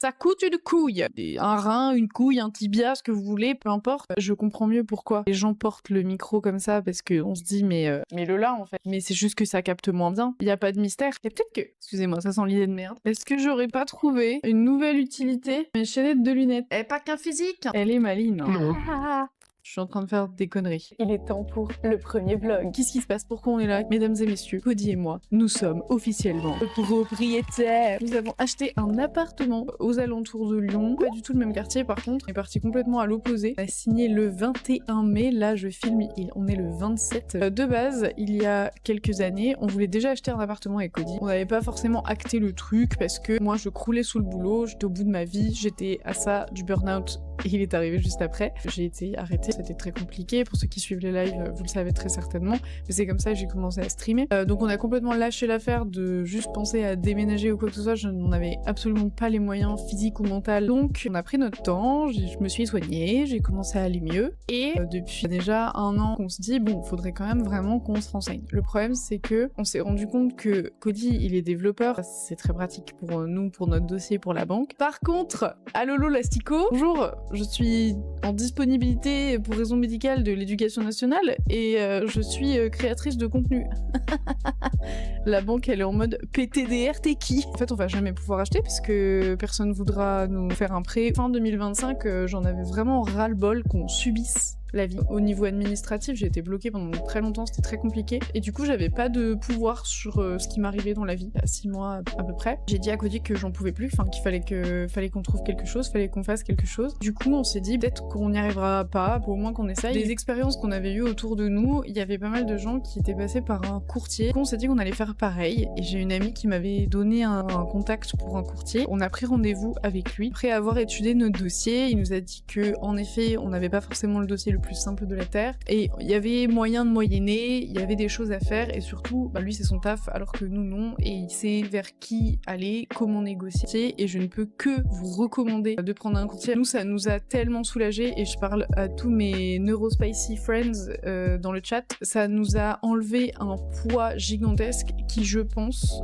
Ça coûte une couille. Un rein, une couille, un tibia, ce que vous voulez, peu importe. Je comprends mieux pourquoi les gens portent le micro comme ça, parce qu'on se dit, mais le là, en fait. Mais c'est juste que ça capte moins bien. Il n'y a pas de mystère. Et peut-être que, excusez-moi, ça sent l'idée de merde. Est-ce que j'aurais pas trouvé une nouvelle utilité? Mes chaînettes de lunettes. Elle est pas qu'un physique. Elle est maligne. Non. Je suis en train de faire des conneries. Il est temps pour le premier vlog. Qu'est-ce qui se passe? Pourquoi on est là? Mesdames et messieurs, Cody et moi, nous sommes officiellement propriétaires. Nous avons acheté un appartement aux alentours de Lyon. Pas du tout le même quartier par contre. On est parti complètement à l'opposé. On a signé le 21 mai. Là, je filme, on est le 27. De base, il y a quelques années, on voulait déjà acheter un appartement avec Cody. On n'avait pas forcément acté le truc parce que moi, je croulais sous le boulot. J'étais au bout de ma vie. J'étais à ça du burn-out. Il est arrivé juste après. J'ai été arrêtée. C'était très compliqué. Pour ceux qui suivent les lives, vous le savez très certainement. Mais c'est comme ça que j'ai commencé à streamer. Donc on a complètement lâché l'affaire de juste penser à déménager ou quoi que ce soit. Je n'en avais absolument pas les moyens physiques ou mentaux. Donc on a pris notre temps. Je me suis soignée. J'ai commencé à aller mieux. Et depuis déjà un an qu'on se dit, bon, faudrait quand même vraiment qu'on se renseigne. Le problème, c'est que on s'est rendu compte que Cody, il est développeur. C'est très pratique pour nous, pour notre dossier, pour la banque. Par contre, à Lolo Lastico, bonjour, je suis en disponibilité pour raison médicale de l'éducation nationale et je suis créatrice de contenu. La banque, elle est en mode PTDR, t'es qui? En fait, on va jamais pouvoir acheter parce que personne voudra nous faire un prêt. Fin 2025, j'en avais vraiment ras-le-bol qu'on subisse la vie. Au niveau administratif, j'ai été bloquée pendant très longtemps, c'était très compliqué. Et du coup, j'avais pas de pouvoir sur ce qui m'arrivait dans la vie, à 6 mois à peu près. J'ai dit à Cody que j'en pouvais plus, enfin qu'il fallait qu'on trouve quelque chose, fallait qu'on fasse quelque chose. Du coup, on s'est dit peut-être qu'on n'y arrivera pas, pour au moins qu'on essaye. Des expériences qu'on avait eues autour de nous, il y avait pas mal de gens qui étaient passés par un courtier. Du coup, on s'est dit qu'on allait faire pareil. Et j'ai une amie qui m'avait donné un contact pour un courtier. On a pris rendez-vous avec lui. Après avoir étudié notre dossier, il nous a dit que, en effet, on n'avait pas forcément le dossier le plus simple de la terre et il y avait moyen de moyenner, il y avait des choses à faire et surtout lui c'est son taf alors que nous non et il sait vers qui aller, comment négocier et je ne peux que vous recommander de prendre un courtier. Nous ça nous a tellement soulagés et je parle à tous mes neurospicy friends dans le chat, ça nous a enlevé un poids gigantesque qui je pense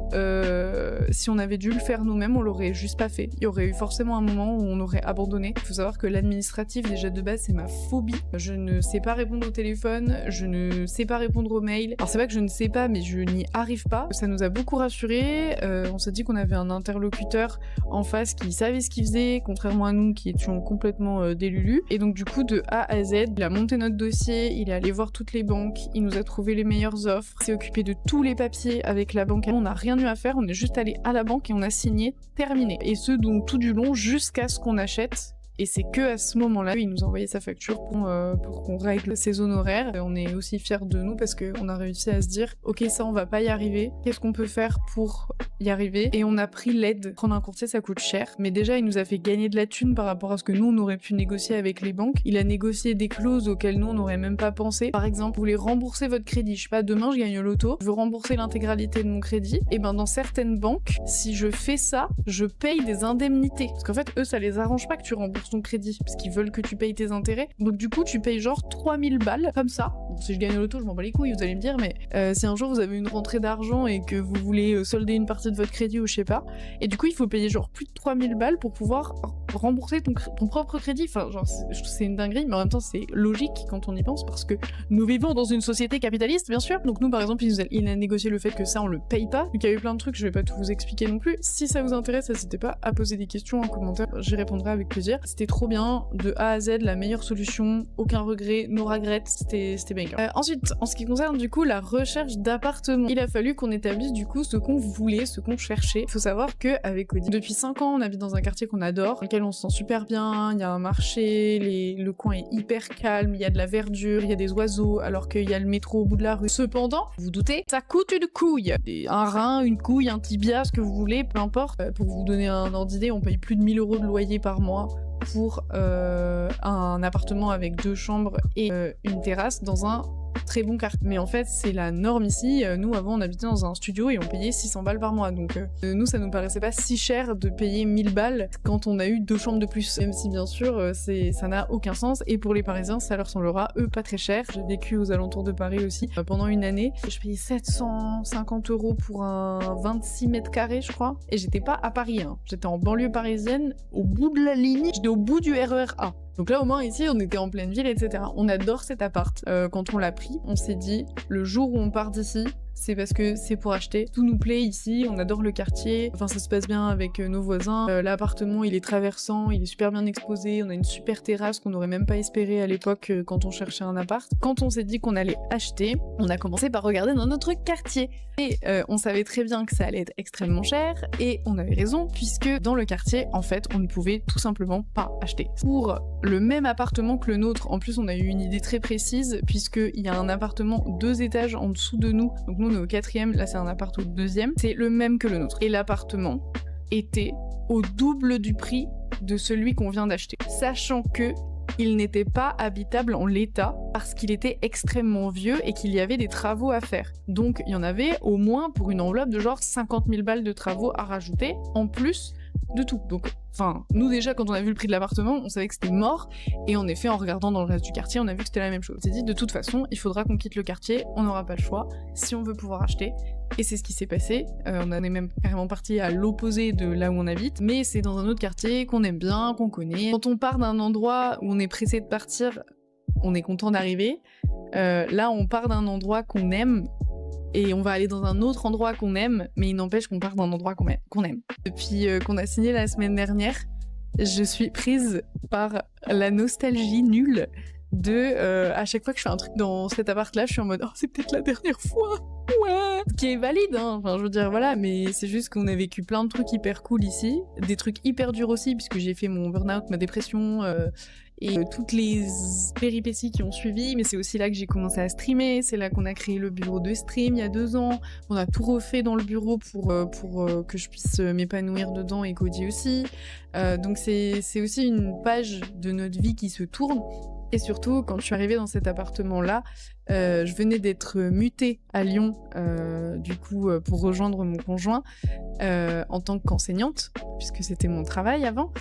si on avait dû le faire nous-mêmes on l'aurait juste pas fait. Il y aurait eu forcément un moment où on aurait abandonné. Il faut savoir que l'administratif déjà de base c'est ma phobie. Je ne sais pas répondre au téléphone, je ne sais pas répondre aux mails. Alors c'est pas que je ne sais pas, mais je n'y arrive pas. Ça nous a beaucoup rassurés. On s'est dit qu'on avait un interlocuteur en face qui savait ce qu'il faisait, contrairement à nous qui étions complètement délulus. Et donc du coup, de A à Z, il a monté notre dossier, il est allé voir toutes les banques, il nous a trouvé les meilleures offres, il s'est occupé de tous les papiers avec la banque. On n'a rien eu à faire, on est juste allé à la banque et on a signé, terminé. Et ce donc tout du long jusqu'à ce qu'on achète. Et c'est que à ce moment-là, il nous a envoyé sa facture pour qu'on règle ses honoraires. Et on est aussi fiers de nous parce qu'on a réussi à se dire ok, ça on va pas y arriver, qu'est-ce qu'on peut faire pour y arriver? Et on a pris l'aide. Prendre un courtier ça coûte cher, mais déjà il nous a fait gagner de la thune par rapport à ce que nous on aurait pu négocier avec les banques. Il a négocié des clauses auxquelles nous on n'aurait même pas pensé. Par exemple, vous voulez rembourser votre crédit, je sais pas, demain je gagne au loto, je veux rembourser l'intégralité de mon crédit, et ben dans certaines banques, si je fais ça, je paye des indemnités. Parce qu'en fait eux ça les arrange pas que tu rembourses ton crédit parce qu'ils veulent que tu payes tes intérêts. Donc du coup, tu payes genre 3000 balles comme ça. Bon, si je gagne au loto, je m'en bats les couilles, vous allez me dire, mais si un jour vous avez une rentrée d'argent et que vous voulez solder une partie de votre crédit ou je sais pas, et du coup, il faut payer genre plus de 3000 balles pour pouvoir rembourser ton propre crédit. Enfin, genre, c'est une dinguerie, mais en même temps, c'est logique quand on y pense parce que nous vivons dans une société capitaliste, bien sûr. Donc nous, par exemple, il a négocié le fait que ça, on le paye pas. Donc il y a eu plein de trucs, je vais pas tout vous expliquer non plus. Si ça vous intéresse, n'hésitez pas à poser des questions en commentaire, j'y répondrai avec plaisir. C'était trop bien, de A à Z, la meilleure solution, aucun regret, no regrets, c'était banger. Ensuite, en ce qui concerne du coup la recherche d'appartements, il a fallu qu'on établisse du coup ce qu'on voulait, ce qu'on cherchait. Il faut savoir que avec Cody, depuis 5 ans, on habite dans un quartier qu'on adore, dans lequel on se sent super bien, il y a un marché, le coin est hyper calme, il y a de la verdure, il y a des oiseaux, alors qu'il y a le métro au bout de la rue. Cependant, vous doutez, ça coûte une couille. Un rein, une couille, un tibia, ce que vous voulez, peu importe. Pour vous donner un ordre d'idée, on paye plus de 1000 € de loyer par mois pour un appartement avec 2 chambres et une terrasse dans un très bon quartier. Mais en fait, c'est la norme ici. Nous, avant, on habitait dans un studio et on payait 600 balles par mois. Donc, nous, ça nous paraissait pas si cher de payer 1000 balles quand on a eu 2 chambres de plus. Même si, bien sûr, ça n'a aucun sens. Et pour les Parisiens, ça leur semblera, eux, pas très cher. J'ai vécu aux alentours de Paris aussi pendant une année. Je payais 750 € pour un 26 mètres carrés, je crois. Et j'étais pas à Paris, hein. J'étais en banlieue parisienne, au bout de la ligne. J'étais au bout du RER A. Donc là, au moins, ici, on était en pleine ville, etc. On adore cet appart. Quand on l'a pris, on s'est dit, le jour où on part d'ici, c'est parce que c'est pour acheter. Tout nous plaît ici, on adore le quartier. Enfin, ça se passe bien avec nos voisins. L'appartement, il est traversant, il est super bien exposé. On a une super terrasse qu'on n'aurait même pas espéré à l'époque quand on cherchait un appart. Quand on s'est dit qu'on allait acheter, on a commencé par regarder dans notre quartier. Et on savait très bien que ça allait être extrêmement cher. Et on avait raison, puisque dans le quartier, en fait, on ne pouvait tout simplement pas acheter. Pour le même appartement que le nôtre, en plus, on a eu une idée très précise, puisqu'il y a un appartement 2 étages en dessous de nous. Donc nous, on est au 4e, là c'est un appart au 2e. C'est le même que le nôtre. Et l'appartement était au double du prix de celui qu'on vient d'acheter. Sachant que il n'était pas habitable en l'état parce qu'il était extrêmement vieux et qu'il y avait des travaux à faire. Donc il y en avait au moins pour une enveloppe de genre 50 000 balles de travaux à rajouter, en plus de tout. Donc, enfin, nous déjà quand on a vu le prix de l'appartement, on savait que c'était mort, et en effet en regardant dans le reste du quartier, on a vu que c'était la même chose. On s'est dit de toute façon, il faudra qu'on quitte le quartier, on n'aura pas le choix, si on veut pouvoir acheter. Et c'est ce qui s'est passé. On en est même carrément parti à l'opposé de là où on habite, mais c'est dans un autre quartier qu'on aime bien, qu'on connaît. Quand on part d'un endroit où on est pressé de partir, on est content d'arriver. Là, on part d'un endroit qu'on aime, et on va aller dans un autre endroit qu'on aime, mais il n'empêche qu'on part d'un endroit qu'on aime. Depuis qu'on a signé la semaine dernière, je suis prise par la nostalgie nulle de à chaque fois que je fais un truc dans cet appart-là, je suis en mode « Oh, c'est peut-être la dernière fois !» Ouais, ce qui est valide, hein. Enfin, je veux dire, voilà, mais c'est juste qu'on a vécu plein de trucs hyper cool ici, des trucs hyper durs aussi, puisque j'ai fait mon burn-out, ma dépression, et toutes les péripéties qui ont suivi, mais c'est aussi là que j'ai commencé à streamer, c'est là qu'on a créé le bureau de stream il y a 2 ans, on a tout refait dans le bureau pour que je puisse m'épanouir dedans et Cody aussi, donc c'est aussi une page de notre vie qui se tourne. Et surtout, quand je suis arrivée dans cet appartement-là, je venais d'être mutée à Lyon, du coup, pour rejoindre mon conjoint en tant qu'enseignante, puisque c'était mon travail avant.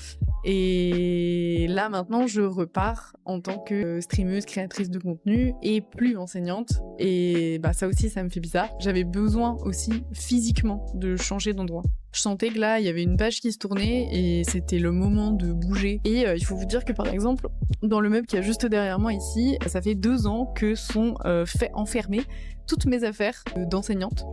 Et là, maintenant, je repars en tant que streameuse, créatrice de contenu et plus enseignante. Et bah, ça aussi, ça me fait bizarre. J'avais besoin aussi, physiquement, de changer d'endroit. Je sentais que là, il y avait une page qui se tournait et c'était le moment de bouger. Et il faut vous dire que, par exemple, dans le meuble qui est juste derrière moi ici, ça fait 2 ans que sont enfermées toutes mes affaires d'enseignante.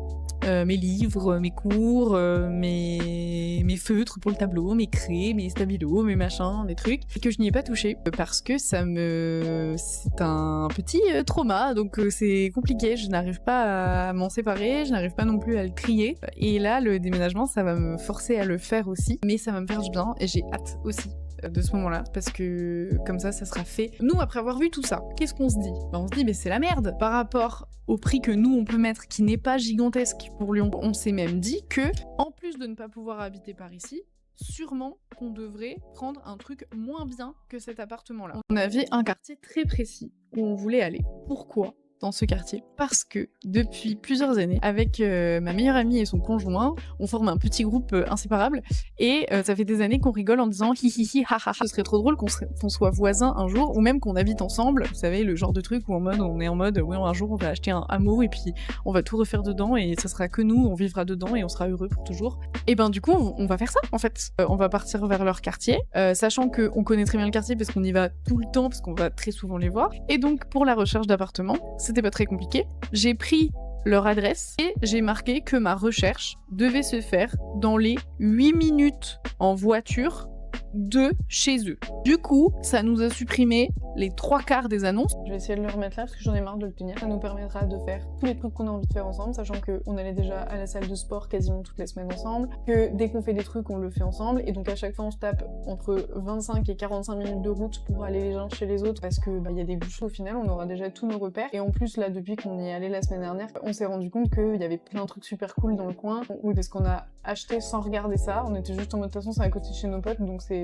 Mes livres, mes cours, mes feutres pour le tableau, mes craies, mes stabilos, mes machins, mes trucs, et que je n'y ai pas touché parce que c'est un petit trauma, donc c'est compliqué, je n'arrive pas à m'en séparer, je n'arrive pas non plus à le trier, et là le déménagement ça va me forcer à le faire aussi, mais ça va me faire du bien et j'ai hâte aussi de ce moment-là, parce que comme ça sera fait. Nous, après avoir vu tout ça, qu'est-ce qu'on se dit ? On se dit, mais c'est la merde par rapport au prix que nous on peut mettre, qui n'est pas gigantesque pour Lyon. On s'est même dit que, en plus de ne pas pouvoir habiter par ici, sûrement qu'on devrait prendre un truc moins bien que cet appartement-là. On avait un quartier très précis où on voulait aller. Pourquoi ? Dans ce quartier, parce que depuis plusieurs années, avec ma meilleure amie et son conjoint, on forme un petit groupe inséparable, et ça fait des années qu'on rigole en disant hi hi hi ha ha ha. Ce serait trop drôle qu'on soit voisins un jour, ou même qu'on habite ensemble, vous savez, le genre de truc où on est en mode oui, un jour on va acheter un hameau et puis on va tout refaire dedans et ça sera que nous, on vivra dedans et on sera heureux pour toujours. Et ben du coup on va faire ça en fait, on va partir vers leur quartier, sachant qu'on connaît très bien le quartier parce qu'on y va tout le temps, parce qu'on va très souvent les voir, et donc pour la recherche d'appartements, c'était pas très compliqué. J'ai pris leur adresse et j'ai marqué que ma recherche devait se faire dans les 8 minutes en voiture de chez eux. Du coup, ça nous a supprimé les 3/4 des annonces. Je vais essayer de le remettre là parce que j'en ai marre de le tenir. Ça nous permettra de faire tous les trucs qu'on a envie de faire ensemble, sachant qu'on allait déjà à la salle de sport quasiment toutes les semaines ensemble, que dès qu'on fait des trucs, on le fait ensemble, et donc à chaque fois on se tape entre 25 et 45 minutes de route pour aller les uns chez les autres, parce que y a des bouchons. Au final, on aura déjà tous nos repères, et en plus là, depuis qu'on y est allé la semaine dernière, on s'est rendu compte qu'il y avait plein de trucs super cool dans le coin. Oui, parce qu'on a acheté sans regarder ça, on était juste en mode de toute façon c'est à côté de chez nos potes, donc c'est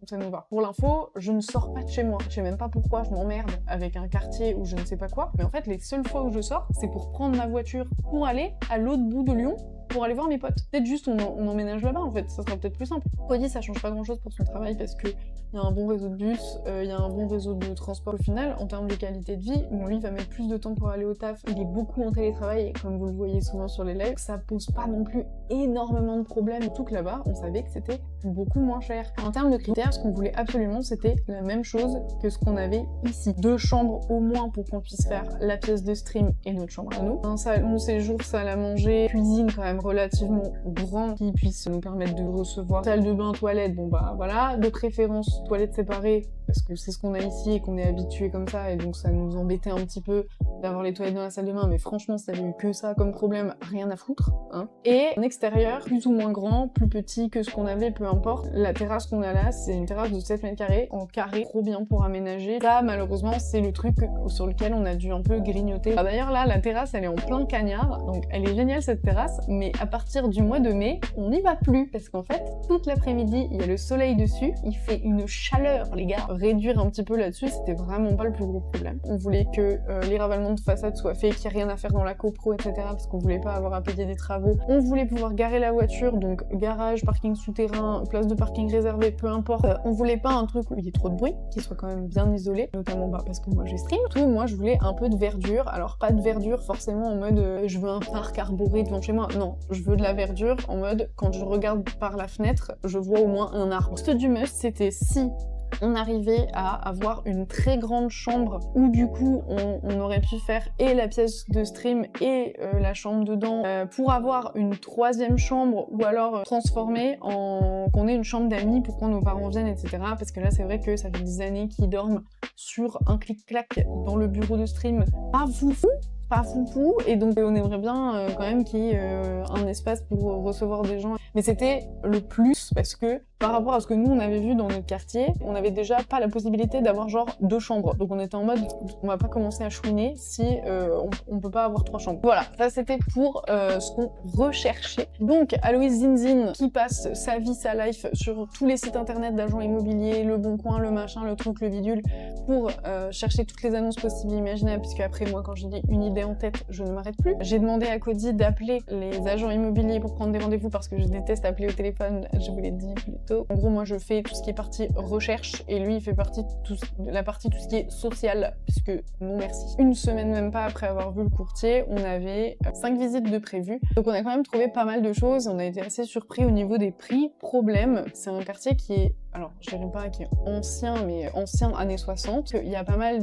ça nous va. Pour l'info, je ne sors pas de chez moi. Je sais même pas pourquoi je m'emmerde avec un quartier où je ne sais pas quoi. Mais en fait, les seules fois où je sors, c'est pour prendre ma voiture pour aller à l'autre bout de Lyon pour aller voir mes potes. Peut-être juste on emménage là-bas en fait, ça sera peut-être plus simple. Cody, ça change pas grand-chose pour son travail parce que il y a un bon réseau de bus, il y a un bon réseau de transport. Au final, en termes de qualité de vie, bon, lui il va mettre plus de temps pour aller au taf, il est beaucoup en télétravail, comme vous le voyez souvent sur les lives, ça pose pas non plus énormément de problèmes. Surtout que là-bas, on savait que c'était beaucoup moins cher. En termes de critères, ce qu'on voulait absolument, c'était la même chose que ce qu'on avait ici. 2 chambres au moins pour qu'on puisse faire la pièce de stream et notre chambre à nous. Un salon séjour, salle à manger, cuisine quand même relativement grand qui puisse nous permettre de recevoir salle de bain, toilette, bon bah voilà, de préférence toilettes séparées parce que c'est ce qu'on a ici et qu'on est habitué comme ça et donc ça nous embêtait un petit peu d'avoir les toilettes dans la salle de bain, mais franchement ça avait eu que ça comme problème, rien à foutre, hein. Et en extérieur, plus ou moins grand, plus petit que ce qu'on avait, peu importe. La terrasse qu'on a là, c'est une terrasse de 7 mètres carrés, en carré, trop bien pour aménager. Ça, malheureusement, c'est le truc sur lequel on a dû un peu grignoter. Ah, d'ailleurs là, la terrasse, elle est en plein cagnard, donc elle est géniale cette terrasse, mais à partir du mois de mai, on n'y va plus, parce qu'en fait, toute l'après-midi, il y a le soleil dessus, il fait une chaleur, les gars. Réduire un petit peu là-dessus, c'était vraiment pas le plus gros problème. On voulait que les ravalements de façade soient faits, qu'il n'y ait rien à faire dans la copro, etc., parce qu'on voulait pas avoir à payer des travaux. On voulait pouvoir garer la voiture, donc garage, parking souterrain, place de parking réservée, peu importe. On voulait pas un truc où il y ait trop de bruit, qui soit quand même bien isolé, notamment parce que moi j'ai stream. Tout, moi je voulais un peu de verdure, alors pas de verdure forcément en mode je veux un parc arboré devant chez moi, non, je veux de la verdure en mode quand je regarde par la fenêtre, je vois au moins un arbre. Ce du must, c'était si on arrivait à avoir une très grande chambre où du coup on aurait pu faire et la pièce de stream et la chambre dedans pour avoir une 3e chambre ou alors transformer en qu'on ait une chambre d'amis pour quand nos parents viennent, etc. Parce que là c'est vrai que ça fait des années qu'ils dorment sur un clic-clac dans le bureau de stream. Pas foufou, et donc on aimerait bien quand même qu'il y ait un espace pour recevoir des gens. Mais c'était le plus parce que par rapport à ce que nous on avait vu dans notre quartier, on avait déjà pas la possibilité d'avoir genre 2 chambres. Donc on était en mode on va pas commencer à chouiner si on peut pas avoir 3 chambres. Voilà, ça c'était pour ce qu'on recherchait. Donc Aloïs Zinzin qui passe sa vie, sa life sur tous les sites internet d'agents immobiliers, le Bon Coin, le machin, le truc, le bidule, pour chercher toutes les annonces possibles et imaginables, puisque après moi quand j'ai dit une idée en tête, je ne m'arrête plus. J'ai demandé à Cody d'appeler les agents immobiliers pour prendre des rendez-vous parce que je déteste appeler au téléphone, je vous l'ai dit plus tôt. En gros, moi je fais tout ce qui est partie recherche et lui il fait partie de tout ce qui est social, puisque non merci. Une semaine même pas après avoir vu le courtier, on avait 5 visites de prévues. Donc on a quand même trouvé pas mal de choses, on a été assez surpris au niveau des prix. Problème, c'est un quartier qui est, alors je dirais pas qui est ancien, mais ancien années 60. Il y a pas mal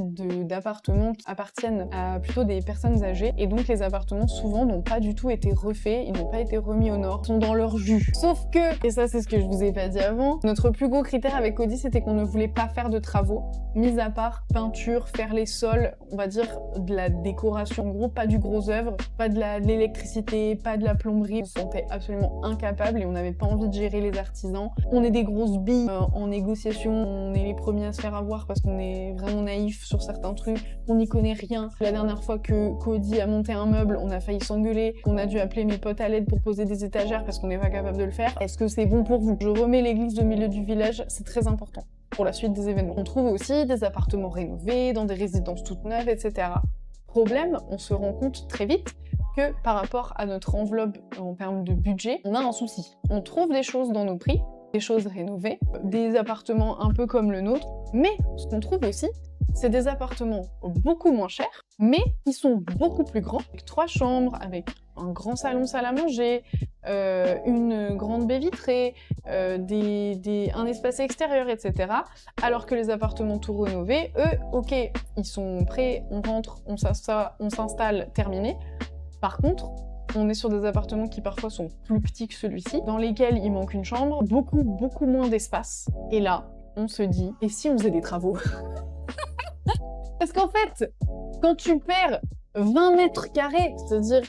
d'appartements qui appartiennent à plutôt des personnes âgées, et donc les appartements souvent n'ont pas du tout été refaits, ils n'ont pas été remis aux normes, ils sont dans leur jus. Sauf que, et ça c'est ce que je vous ai pas dit avant, notre plus gros critère avec Cody c'était qu'on ne voulait pas faire de travaux, mis à part peinture, faire les sols, on va dire de la décoration, en gros pas du gros œuvre, pas de l'électricité, pas de la plomberie. On se sentait absolument incapable et on n'avait pas envie de gérer les artisans. On est des grosses billes en négociation, on est les premiers à se faire avoir parce qu'on est vraiment naïf sur certains trucs, on n'y connaît rien. La dernière fois que Cody a monté un meuble, on a failli s'engueuler, on a dû appeler mes potes à l'aide pour poser des étagères parce qu'on n'est pas capable de le faire. Est-ce que c'est bon pour vous? Je remets l'église au milieu du village, c'est très important pour la suite des événements. On trouve aussi des appartements rénovés, dans des résidences toutes neuves, etc. Problème, on se rend compte très vite que par rapport à notre enveloppe en termes de budget, on a un souci. On trouve des choses dans nos prix, des choses rénovées, des appartements un peu comme le nôtre, mais ce qu'on trouve aussi, c'est des appartements beaucoup moins chers, mais qui sont beaucoup plus grands, avec 3 chambres, avec un grand salon salle à manger, une grande baie vitrée, un espace extérieur, etc. Alors que les appartements tout rénovés, eux, ok, ils sont prêts, on rentre, on s'installe, terminé. Par contre, on est sur des appartements qui parfois sont plus petits que celui-ci, dans lesquels il manque une chambre, beaucoup moins d'espace. Et là, on se dit, et si on faisait des travaux? Parce qu'en fait, quand tu perds 20 mètres carrés, c'est-à-dire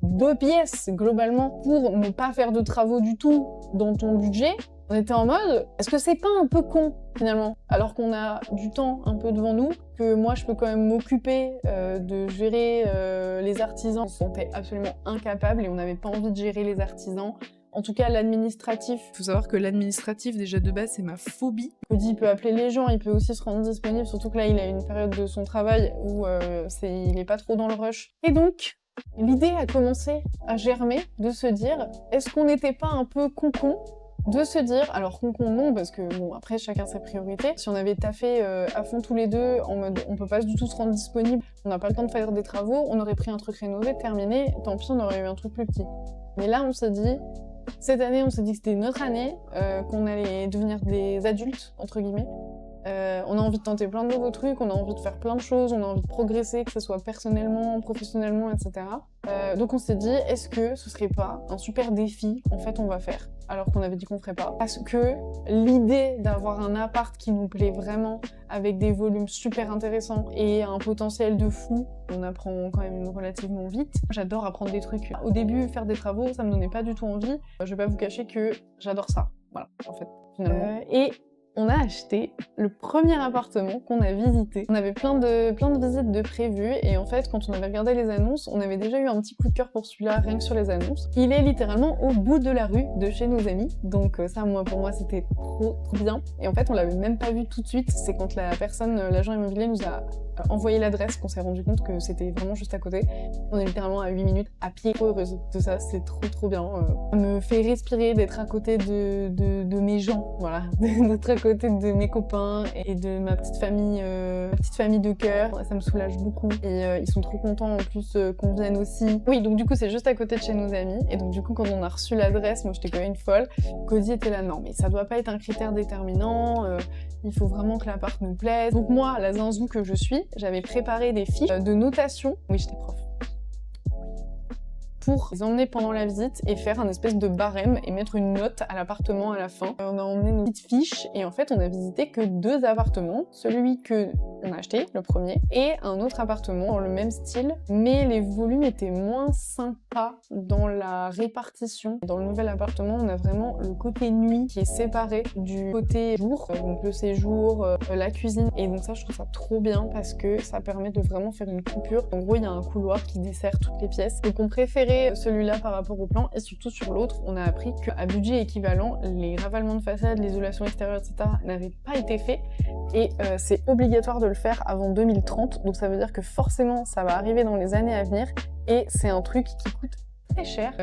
2 pièces globalement, pour ne pas faire de travaux du tout dans ton budget, on était en mode, est-ce que c'est pas un peu con finalement? Alors qu'on a du temps un peu devant nous, que moi je peux quand même m'occuper de gérer les artisans. On se sentait absolument incapable et on n'avait pas envie de gérer les artisans. En tout cas, l'administratif. Faut savoir que l'administratif, déjà de base, c'est ma phobie. Cody peut appeler les gens, il peut aussi se rendre disponible, surtout que là, il a une période de son travail où il est pas trop dans le rush. Et donc, l'idée a commencé à germer de se dire, est-ce qu'on n'était pas un peu con de se dire, alors con non, parce que bon, après chacun ses priorités. Si on avait taffé à fond tous les deux, en mode on peut pas du tout se rendre disponible, on n'a pas le temps de faire des travaux, on aurait pris un truc rénové, terminé, tant pis, on aurait eu un truc plus petit. Mais là, on s'est dit, cette année, on s'est dit que c'était notre année, qu'on allait devenir des adultes, entre guillemets. On a envie de tenter plein de nouveaux trucs, on a envie de faire plein de choses, on a envie de progresser, que ce soit personnellement, professionnellement, etc. Donc on s'est dit, est-ce que ce serait pas un super défi, en fait, on va faire, alors qu'on avait dit qu'on ferait pas. Parce que l'idée d'avoir un appart qui nous plaît vraiment, avec des volumes super intéressants et un potentiel de fou, on apprend quand même relativement vite. J'adore apprendre des trucs. Au début, faire des travaux, ça me donnait pas du tout envie. Je vais pas vous cacher que j'adore ça. Voilà, en fait, finalement. Et on a acheté le premier appartement qu'on a visité. On avait plein de visites de prévues et en fait, quand on avait regardé les annonces, on avait déjà eu un petit coup de cœur pour celui-là, rien que sur les annonces. Il est littéralement au bout de la rue de chez nos amis, donc ça, pour moi, c'était trop bien. Et en fait, on l'avait même pas vu tout de suite. C'est quand l'agent immobilier nous a envoyé l'adresse qu'on s'est rendu compte que c'était vraiment juste à côté. On est littéralement à 8 minutes à pied. Trop heureuse de ça, c'est trop bien. Ça me fait respirer d'être à côté de mes gens, voilà, d'être à côté de mes copains et de ma petite famille de cœur. Ça me soulage beaucoup et ils sont trop contents en plus qu'on vienne aussi. Oui, donc du coup c'est juste à côté de chez nos amis et donc du coup quand on a reçu l'adresse, moi j'étais quand même une folle. Cody était là, non mais ça doit pas être un critère déterminant, il faut vraiment que l'appart nous plaise. Donc moi, la zinzou que je suis, j'avais préparé des fiches de notation. Oui, j'étais prof. Pour les emmener pendant la visite et faire un espèce de barème et mettre une note à l'appartement à la fin. On a emmené nos petites fiches et en fait on a visité que 2 appartements, celui que on a acheté, le premier, et un autre appartement dans le même style, mais les volumes étaient moins sympas dans la répartition. Dans le nouvel appartement, on a vraiment le côté nuit qui est séparé du côté jour, donc le séjour, la cuisine, et donc ça je trouve ça trop bien parce que ça permet de vraiment faire une coupure. En gros, il y a un couloir qui dessert toutes les pièces, donc on préférait celui-là par rapport au plan, et surtout sur l'autre, on a appris qu'à budget équivalent, les ravalements de façade, l'isolation extérieure, etc. n'avaient pas été faits, et c'est obligatoire de le faire avant 2030, donc ça veut dire que forcément ça va arriver dans les années à venir, et c'est un truc qui coûte très cher.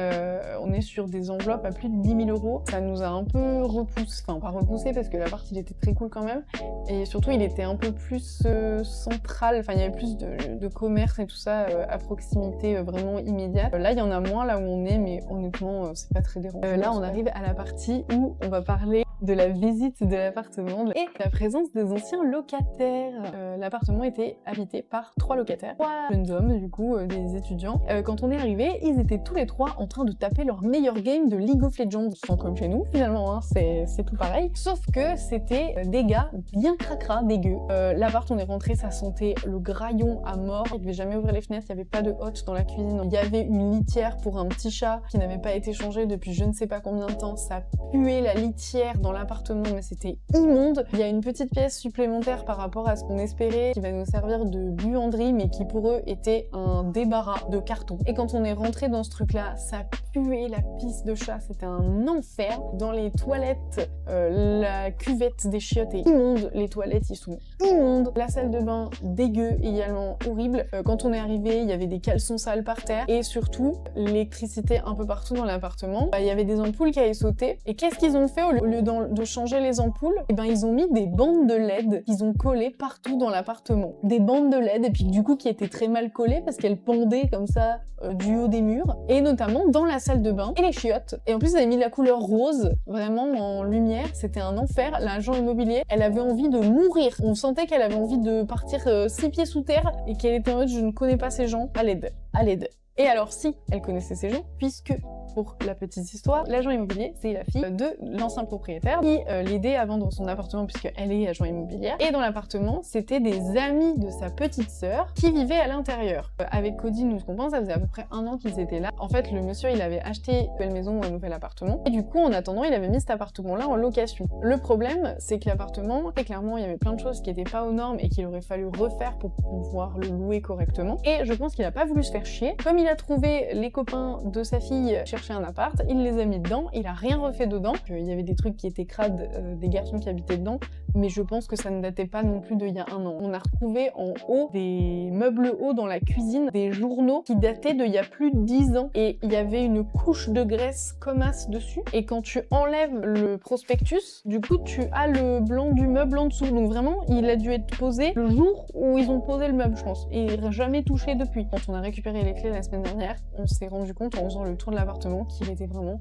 On est sur des enveloppes à plus de 10 000 €. Ça nous a un peu repoussé, enfin pas repoussé parce que l'appart il était très cool quand même, et surtout il était un peu plus central, enfin il y avait plus de commerce et tout ça à proximité vraiment immédiate. Là il y en a moins là où on est, mais honnêtement c'est pas très dérangeant. Là on arrive à la partie où on va parler de la visite de l'appartement et la présence des anciens locataires. L'appartement était habité par 3 locataires, 3 jeunes hommes du coup, des étudiants. Quand on est arrivé, ils étaient tous les 3 en train de taper leur meilleur game de League of Legends, sans comme chez nous finalement, hein, c'est tout pareil. Sauf que c'était des gars bien cracra, dégueux. L'appart on est rentré, ça sentait le graillon à mort. Ils devaient jamais ouvrir les fenêtres, il n'y avait pas de hotte dans la cuisine. Il y avait une litière pour un petit chat qui n'avait pas été changée depuis je ne sais pas combien de temps. Ça puait la litière dans l'appartement, mais c'était immonde. Il y a une petite pièce supplémentaire par rapport à ce qu'on espérait, qui va nous servir de buanderie, mais qui pour eux était un débarras de carton. Et quand on est rentré dans ce truc-là, ça puait la pisse de chat, c'était un enfer. Dans les toilettes, la cuvette des chiottes est immonde, les toilettes ils sont immondes, la salle de bain dégueu, également horrible. Quand on est arrivé, il y avait des caleçons sales par terre, et surtout l'électricité un peu partout dans l'appartement. Il y avait des ampoules qui avaient sauté, et qu'est-ce qu'ils ont fait au lieu de changer les ampoules? Et ben ils ont mis des bandes de LED qu'ils ont collées partout dans l'appartement. Des bandes de LED, et puis du coup qui étaient très mal collées parce qu'elles pendaient comme ça du haut des murs, et notamment dans la salle de bain et les chiottes. Et en plus, ils avaient mis la couleur rose, vraiment en lumière, c'était un enfer. L'agent immobilier, elle avait envie de mourir. On sentait qu'elle avait envie de partir 6 pieds sous terre et qu'elle était en mode je ne connais pas ces gens, à l'aide, à l'aide. Et alors si elle connaissait ces gens, puisque pour la petite histoire, l'agent immobilier, c'est la fille de l'ancien propriétaire qui l'aidait à vendre son appartement puisqu'elle est agent immobilière. Et dans l'appartement, c'était des amis de sa petite sœur qui vivaient à l'intérieur. Avec Cody, nous ce qu'on pense, ça faisait à peu près 1 an qu'ils étaient là. En fait, le monsieur, il avait acheté une nouvelle maison ou un nouvel appartement. Et du coup, en attendant, il avait mis cet appartement-là en location. Le problème, c'est que l'appartement, très clairement, il y avait plein de choses qui n'étaient pas aux normes et qu'il aurait fallu refaire pour pouvoir le louer correctement. Et je pense qu'il n'a pas voulu se faire chier. Comme il a trouvé les copains de sa fille chercher cherché un appart, il les a mis dedans, il a rien refait dedans. Il y avait des trucs qui étaient crades des garçons qui habitaient dedans, mais je pense que ça ne datait pas non plus d'il y a un an. On a retrouvé en haut des meubles hauts dans la cuisine, des journaux qui dataient d'il y a plus de 10 ans, et il y avait une couche de graisse comme as dessus, et quand tu enlèves le prospectus, du coup tu as le blanc du meuble en dessous. Donc vraiment, il a dû être posé le jour où ils ont posé le meuble, je pense, et jamais touché depuis. Quand on a récupéré les clés la semaine dernière, on s'est rendu compte en faisant le tour de l'appartement qu'il était vraiment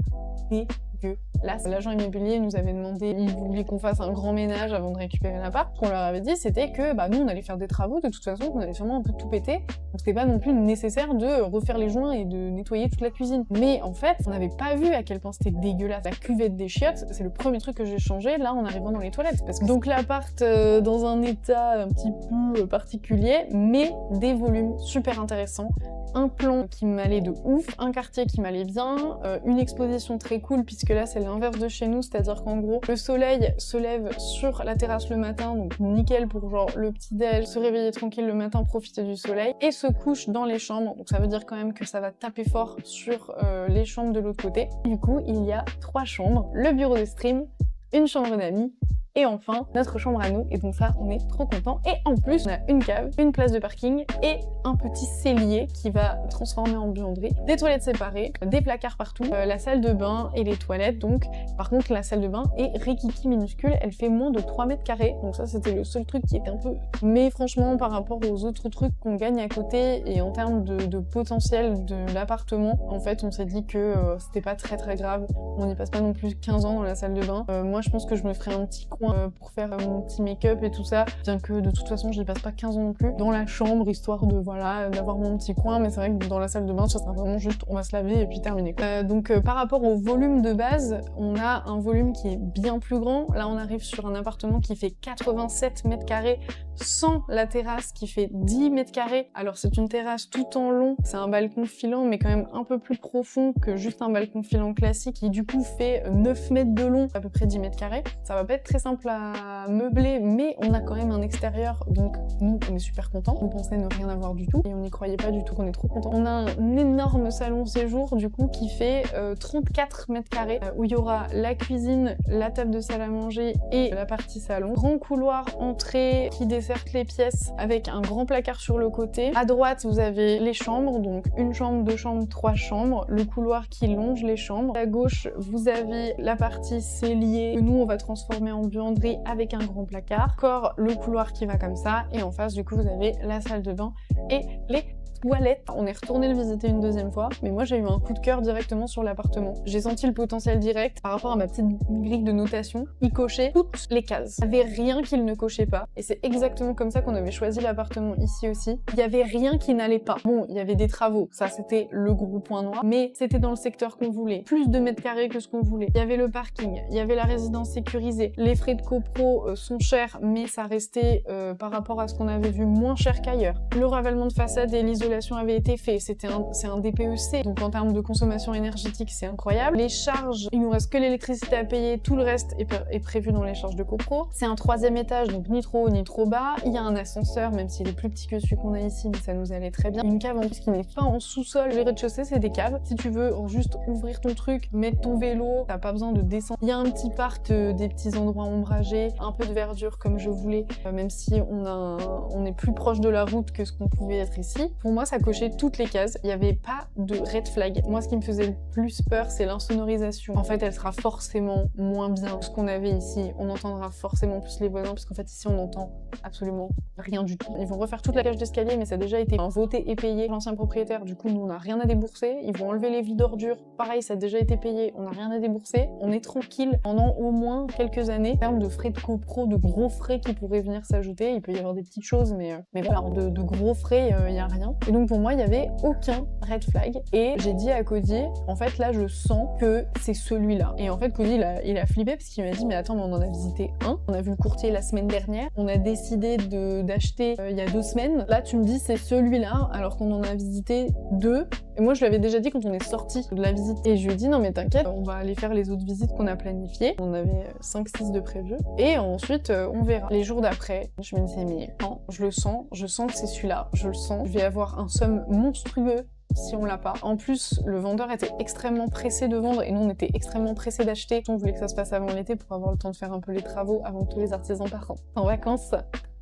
dégueulasse. L'agent immobilier nous avait demandé, il voulait qu'on fasse un grand ménage avant de récupérer l'appart. Ce qu'on leur avait dit, c'était que nous on allait faire des travaux de toute façon, qu'on allait sûrement un peu tout péter, donc c'était pas non plus nécessaire de refaire les joints et de nettoyer toute la cuisine. Mais en fait, on n'avait pas vu à quel point c'était dégueulasse. La cuvette des chiottes, c'est le premier truc que j'ai changé là en arrivant dans les toilettes, parce que donc l'appart dans un état un petit peu particulier, mais des volumes super intéressants, un plan qui m'allait de ouf, un quartier qui m'allait bien, une exposition très cool, puisque là c'est l'inverse de chez nous, c'est-à-dire qu'en gros le soleil se lève sur la terrasse le matin, donc nickel pour genre le petit-déj, se réveiller tranquille le matin, profiter du soleil, et se couche dans les chambres, donc ça veut dire quand même que ça va taper fort sur les chambres de l'autre côté. Du coup il y a 3 chambres, le bureau de stream, une chambre d'amis, et enfin notre chambre à nous, et donc ça on est trop contents. Et en plus on a une cave, une place de parking et un petit cellier qui va transformer en buanderie, des toilettes séparées, des placards partout, la salle de bain et les toilettes. Donc par contre la salle de bain est rikiki minuscule, elle fait moins de 3 mètres carrés, donc ça c'était le seul truc qui était un peu, mais franchement par rapport aux autres trucs qu'on gagne à côté et en termes de potentiel de l'appartement, en fait on s'est dit que c'était pas très grave, on n'y passe pas non plus 15 ans dans la salle de bain. Moi je pense que je me ferais un petit coin pour faire mon petit make-up et tout ça, bien que de toute façon je n'y passe pas 15 ans non plus dans la chambre, histoire de voilà d'avoir mon petit coin. Mais c'est vrai que dans la salle de bain ça sera vraiment juste on va se laver et puis terminé quoi. Donc par rapport au volume de base, on a un volume qui est bien plus grand. Là on arrive sur un appartement qui fait 87 mètres carrés sans la terrasse qui fait 10 mètres carrés. Alors c'est une terrasse tout en long, c'est un balcon filant mais quand même un peu plus profond que juste un balcon filant classique, qui du coup fait 9 mètres de long, à peu près 10 mètres carrés. Ça va pas être très simple à meubler, mais on a quand même un extérieur, donc nous on est super contents. On pensait ne rien avoir du tout et on n'y croyait pas du tout, qu'on est trop contents. On a un énorme salon séjour du coup qui fait 34 mètres carrés, où il y aura la cuisine, la table de salle à manger et la partie salon. Grand couloir entrée qui dessert les pièces avec un grand placard sur le côté. À droite vous avez les chambres, donc une chambre, 2 chambres, 3 chambres, le couloir qui longe les chambres. À gauche vous avez la partie cellier que nous on va transformer en buanderie avec un grand placard. Encore le couloir qui va comme ça, et en face du coup vous avez la salle de bain et les toilettes. On est retourné le visiter une deuxième fois, mais moi j'ai eu un coup de cœur directement sur l'appartement. J'ai senti le potentiel direct par rapport à ma petite grille de notation. Il cochait toutes les cases. Il n'y avait rien qu'il ne cochait pas, et c'est exactement comme ça qu'on avait choisi l'appartement ici aussi. Il n'y avait rien qui n'allait pas. Bon, il y avait des travaux, ça c'était le gros point noir, mais c'était dans le secteur qu'on voulait. Plus de mètres carrés que ce qu'on voulait. Il y avait le parking, il y avait la résidence sécurisée. Les frais de copro sont chers, mais ça restait par rapport à ce qu'on avait vu moins cher qu'ailleurs. Le ravalement de façade et l'isolation avait été fait, c'est un DPEC, donc en termes de consommation énergétique c'est incroyable. Les charges, il nous reste que l'électricité à payer, tout le reste est prévu dans les charges de copro. C'est un 3e étage, donc ni trop haut ni trop bas. Il y a un ascenseur, même s'il est plus petit que celui qu'on a ici, mais ça nous allait très bien. Une cave en plus qui n'est pas en sous-sol. Le rez-de-chaussée c'est des caves. Si tu veux juste ouvrir ton truc, mettre ton vélo, t'as pas besoin de descendre. Il y a un petit parc, des petits endroits ombragés, un peu de verdure comme je voulais, même si on est plus proche de la route que ce qu'on pouvait être ici. Pour moi ça cochait toutes les cases, il n'y avait pas de red flag. Moi ce qui me faisait le plus peur c'est l'insonorisation. En fait elle sera forcément moins bien que ce qu'on avait ici, on entendra forcément plus les voisins, parce qu'en fait ici on entend absolument rien du tout. Ils vont refaire toute la cage d'escalier, mais ça a déjà été voté et payé par l'ancien propriétaire, du coup nous on n'a rien à débourser. Ils vont enlever les vies d'ordures, pareil ça a déjà été payé, on n'a rien à débourser. On est tranquille pendant au moins quelques années. En termes de frais de copro, de gros frais qui pourraient venir s'ajouter, il peut y avoir des petites choses, mais voilà, de gros frais il n'y a rien. Et donc pour moi il n'y avait aucun red flag, et j'ai dit à Cody en fait là je sens que c'est celui-là. Et en fait Cody il a flippé parce qu'il m'a dit mais attends, mais on en a visité un, on a vu le courtier la semaine dernière, on a décidé d'acheter il y a 2 semaines, là tu me dis c'est celui-là alors qu'on en a visité 2. Et moi je lui avais déjà dit quand on est sorti de la visite, et je lui ai dit non mais t'inquiète, on va aller faire les autres visites qu'on a planifiées, on avait 5-6 de prévus, et ensuite on verra. Les jours d'après je me disais mais non, je le sens que c'est celui-là, je le sens, je vais avoir un somme monstrueux si on l'a pas. En plus, le vendeur était extrêmement pressé de vendre et nous on était extrêmement pressés d'acheter. On voulait que ça se passe avant l'été pour avoir le temps de faire un peu les travaux avant que tous les artisans partent en vacances.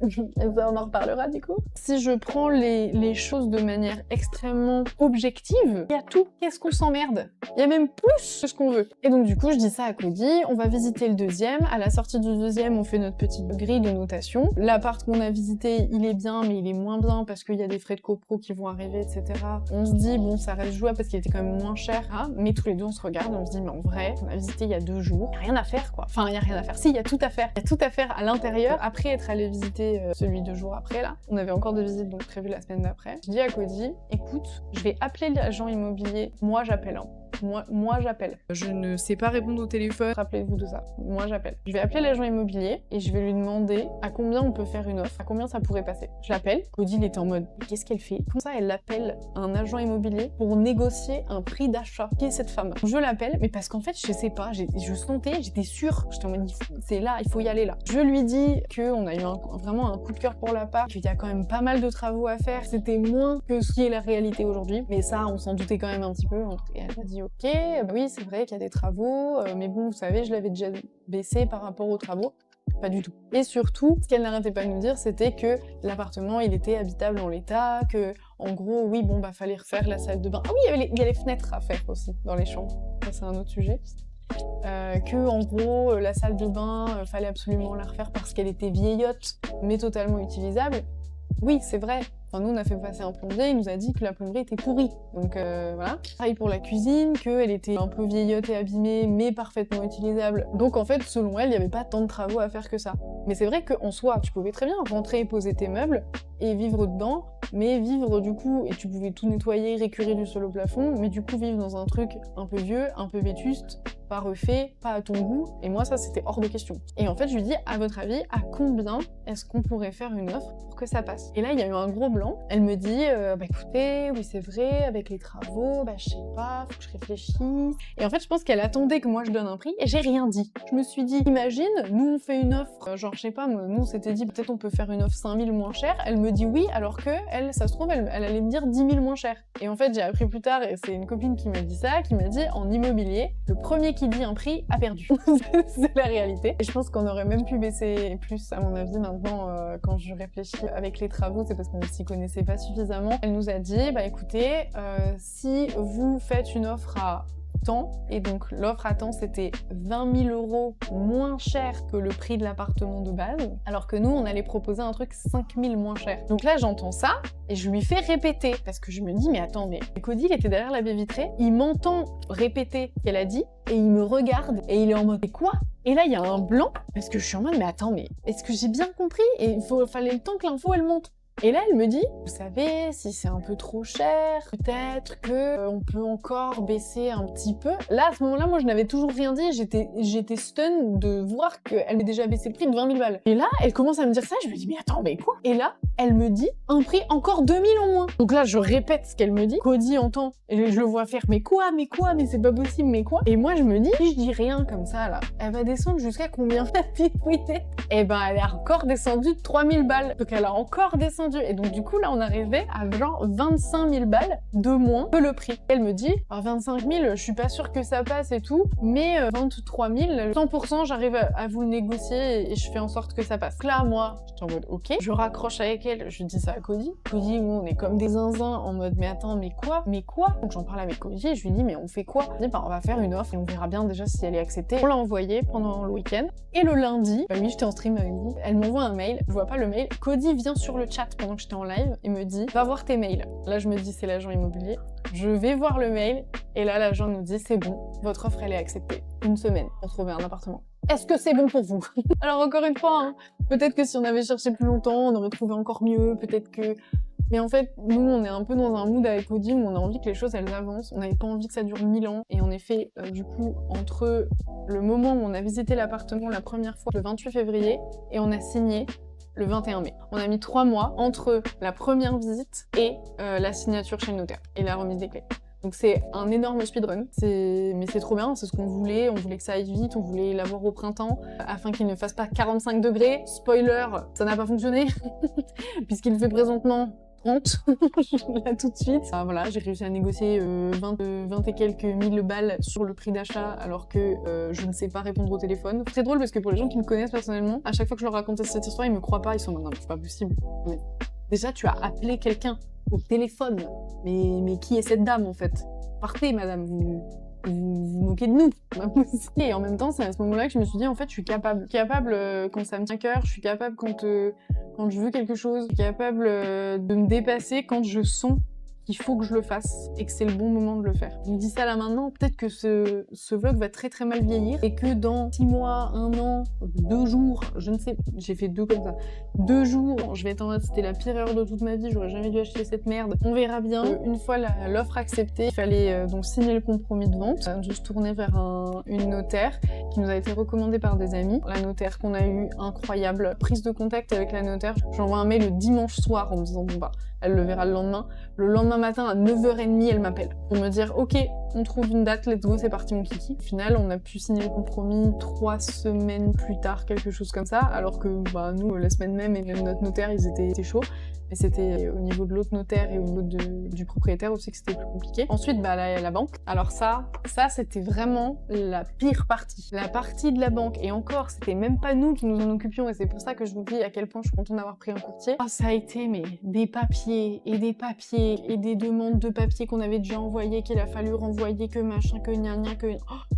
Et ça, on en reparlera du coup. Si je prends les choses de manière extrêmement objective, il y a tout. Qu'est-ce qu'on s'emmerde? Il y a même plus que ce qu'on veut. Et donc du coup, je dis ça à Cody, on va visiter le deuxième. À la sortie du deuxième, on fait notre petite grille de notation. L'appart qu'on a visité, il est bien, mais il est moins bien parce qu'il y a des frais de copro qui vont arriver, etc. On se dit, bon, ça reste jouable parce qu'il était quand même moins cher. Ah, mais tous les deux, on se regarde et on se dit, mais en vrai, on a visité il y a 2 jours. Il y a rien à faire, quoi. Enfin, il y a rien à faire. Si, il y a tout à faire. Il y a tout à faire à l'intérieur. Après être allé visiter celui 2 jours après là. On avait encore des visites donc prévues la semaine d'après. Je dis à Cody, écoute, je vais appeler l'agent immobilier. Moi j'appelle. Hein. Moi j'appelle. Je ne sais pas répondre au téléphone. Rappelez-vous de ça. Moi j'appelle. Je vais appeler l'agent immobilier et je vais lui demander à combien on peut faire une offre, à combien ça pourrait passer. Je l'appelle. Cody il était en mode, mais qu'est-ce qu'elle fait? Comme ça elle appelle un agent immobilier pour négocier un prix d'achat. Qui est cette femme? Je l'appelle, mais parce qu'en fait je sais pas, je sentais, j'étais sûre. J'étais en mode, c'est là, il faut y aller là. Je lui dis qu'on a eu vraiment un coup de cœur pour l'appart, qu'il y a quand même pas mal de travaux à faire. C'était moins que ce qui est la réalité aujourd'hui, mais ça on s'en doutait quand même un petit peu. Et elle m'a dit ok, bah oui c'est vrai qu'il y a des travaux, mais bon vous savez je l'avais déjà baissé par rapport aux travaux. Pas du tout. Et surtout, ce qu'elle n'arrêtait pas de nous dire, c'était que l'appartement, il était habitable en l'état, que, en gros, oui, bon, bah, fallait refaire la salle de bain. Ah oui, il y a les fenêtres à faire aussi, dans les chambres. Ça, c'est un autre sujet. Que, en gros, la salle de bain, fallait absolument la refaire parce qu'elle était vieillotte, mais totalement utilisable. Oui, c'est vrai. Enfin, nous, on a fait passer un plombier, il nous a dit que la plomberie était pourrie. Donc voilà. Pareil pour la cuisine, qu'elle était un peu vieillotte et abîmée, mais parfaitement utilisable. Donc en fait, selon elle, il n'y avait pas tant de travaux à faire que ça. Mais c'est vrai qu'en soi, tu pouvais très bien rentrer et poser tes meubles et vivre dedans, mais vivre du coup, et tu pouvais tout nettoyer, récurer du sol au plafond, mais du coup vivre dans un truc un peu vieux, un peu vétuste, pas refait, pas à ton goût, et moi ça c'était hors de question. Et en fait je lui dis, à votre avis, à combien est-ce qu'on pourrait faire une offre pour que ça passe? Et là il y a eu un gros blanc, elle me dit, bah écoutez, oui c'est vrai, avec les travaux, bah je sais pas, faut que je réfléchisse. Et en fait je pense qu'elle attendait que moi je donne un prix, et j'ai rien dit. Je me suis dit, imagine, nous on fait une offre, genre je sais pas, nous on s'était dit peut-être on peut faire une offre 5000 moins cher, elle me dit oui, alors que elle, ça se trouve, elle allait me dire 10 000 moins cher. Et en fait j'ai appris plus tard, et c'est une copine qui m'a dit ça, qui m'a dit, en immobilier, le premier qui dit un prix a perdu. C'est la réalité. Et je pense qu'on aurait même pu baisser plus, à mon avis, maintenant, quand je réfléchis avec les travaux, c'est parce qu'on ne s'y connaissait pas suffisamment. Elle nous a dit, bah écoutez, si vous faites une offre à temps, et donc l'offre à temps c'était 20 000 € moins cher que le prix de l'appartement de base, alors que nous on allait proposer un truc 5 000 moins cher. Donc là j'entends ça et je lui fais répéter parce que je me dis mais attends, mais Cody il était derrière la baie vitrée, il m'entend répéter ce qu'elle a dit et il me regarde et il est en mode mais quoi? Et là il y a un blanc parce que je suis en mode mais attends, mais est-ce que j'ai bien compris? Et fallait le temps que l'info elle monte. Et là, elle me dit, vous savez, si c'est un peu trop cher, peut-être que on peut encore baisser un petit peu. Là, à ce moment-là, moi, je n'avais toujours rien dit. J'étais stun de voir qu'elle avait déjà baissé le prix de 20 000 balles. Et là, elle commence à me dire ça. Je me dis, mais attends, mais quoi? Et là, elle me dit un prix encore 2 000 en moins. Donc là, je répète ce qu'elle me dit. Cody entend et je le vois faire, mais quoi, mais c'est pas possible, mais quoi? Et moi, je me dis, si je dis rien comme ça, là, elle va descendre jusqu'à combien la petite fouinette? Et ben, elle a encore descendu de 3 000 balles. Donc elle a encore descendu. Et donc du coup là on arrivait à genre 25 000 balles de moins que le prix. Elle me dit, 25 000 je suis pas sûre que ça passe et tout, mais 23 000, 100% j'arrive à vous le négocier et je fais en sorte que ça passe. Donc là moi, j'étais en mode ok, je raccroche avec elle, je dis ça à Cody. Cody, nous on est comme des zinzins en mode mais attends, mais quoi? Donc j'en parle avec Cody et je lui dis mais on fait quoi? Je dis bah on va faire une offre et on verra bien déjà si elle est acceptée. On l'a envoyée pendant le week-end et le lundi, bah oui j'étais en stream avec vous, elle m'envoie un mail, je vois pas le mail, Cody vient sur le chat pendant que j'étais en live et me dit va voir tes mails. Là je me dis c'est l'agent immobilier, je vais voir le mail et là l'agent nous dit c'est bon, votre offre elle est acceptée. Une semaine pour trouver un appartement. Est-ce que c'est bon pour vous? Alors encore une fois, hein, peut-être que si on avait cherché plus longtemps, on aurait trouvé encore mieux, peut-être que... Mais en fait, nous, on est un peu dans un mood avec Cody où on a envie que les choses, elles avancent. On n'avait pas envie que ça dure 1000 ans. Et en effet, du coup, entre le moment où on a visité l'appartement la première fois, le 28 février, et on a signé le 21 mai. On a mis 3 mois entre la première visite et la signature chez le notaire et la remise des clés. Donc c'est un énorme speedrun, mais c'est trop bien, c'est ce qu'on voulait, on voulait que ça aille vite, on voulait l'avoir au printemps, afin qu'il ne fasse pas 45 degrés. Spoiler, ça n'a pas fonctionné, puisqu'il fait présentement 30, là tout de suite. Voilà, j'ai réussi à négocier 20 et quelques mille balles sur le prix d'achat alors que je ne sais pas répondre au téléphone. C'est drôle parce que pour les gens qui me connaissent personnellement, à chaque fois que je leur raconte cette histoire, ils me croient pas, ils sont non, c'est pas possible. Mais déjà, tu as appelé quelqu'un au téléphone. Mais qui est cette dame en fait? Partez, madame, vous moquez de nous. Et en même temps, c'est à ce moment-là que je me suis dit, en fait, je suis capable. Quand ça me tient à cœur, je suis capable quand je veux quelque chose, je suis capable de me dépasser quand je sens qu'il faut que je le fasse et que c'est le bon moment de le faire. Je me dis ça là maintenant, peut-être que ce vlog va très très mal vieillir et que dans 6 mois, 1 an, 2 jours, je ne sais, j'ai fait 2 comme ça, 2 jours, je vais être en mode c'était la pire erreur de toute ma vie, j'aurais jamais dû acheter cette merde. On verra bien. Une fois l'offre acceptée, il fallait donc signer le compromis de vente. Je se tournais vers une notaire qui nous a été recommandée par des amis. La notaire qu'on a eue, incroyable. Prise de contact avec la notaire, j'envoie un mail le dimanche soir en me disant bon bah, elle le verra le lendemain. Le lendemain matin, à 9h30, elle m'appelle pour me dire « Ok, on trouve une date, let's go, c'est parti mon kiki ». Au final, on a pu signer le compromis 3 semaines plus tard, quelque chose comme ça, alors que bah, nous, la semaine même, et même notre notaire, ils étaient chauds. Mais c'était au niveau de l'autre notaire et au niveau du propriétaire aussi que c'était plus compliqué. Ensuite, bah, la banque. Alors ça c'était vraiment la pire partie. La partie de la banque, et encore, c'était même pas nous qui nous en occupions, et c'est pour ça que je vous dis à quel point je suis contente d'avoir pris un courtier. Oh, ça a été, mais des papiers, et des demandes de papiers qu'on avait déjà envoyées, qu'il a fallu renvoyer, que machin, que gna gna, que...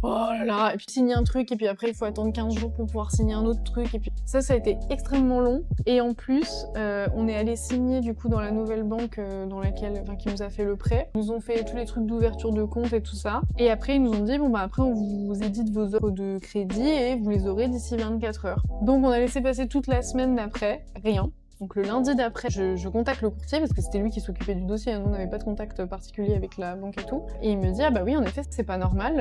Oh là là, et puis signer un truc, et puis après, il faut attendre 15 jours pour pouvoir signer un autre truc, et puis ça a été extrêmement long. Et en plus, on est allé signer du coup dans la nouvelle banque qui nous a fait le prêt. Ils nous ont fait tous les trucs d'ouverture de compte et tout ça. Et après, ils nous ont dit, bon bah après, on vous édite vos offres de crédit et vous les aurez d'ici 24 heures. Donc on a laissé passer toute la semaine d'après, rien. Donc le lundi d'après, je contacte le courtier parce que c'était lui qui s'occupait du dossier, nous on n'avait pas de contact particulier avec la banque et tout. Et il me dit ah bah oui en effet c'est pas normal,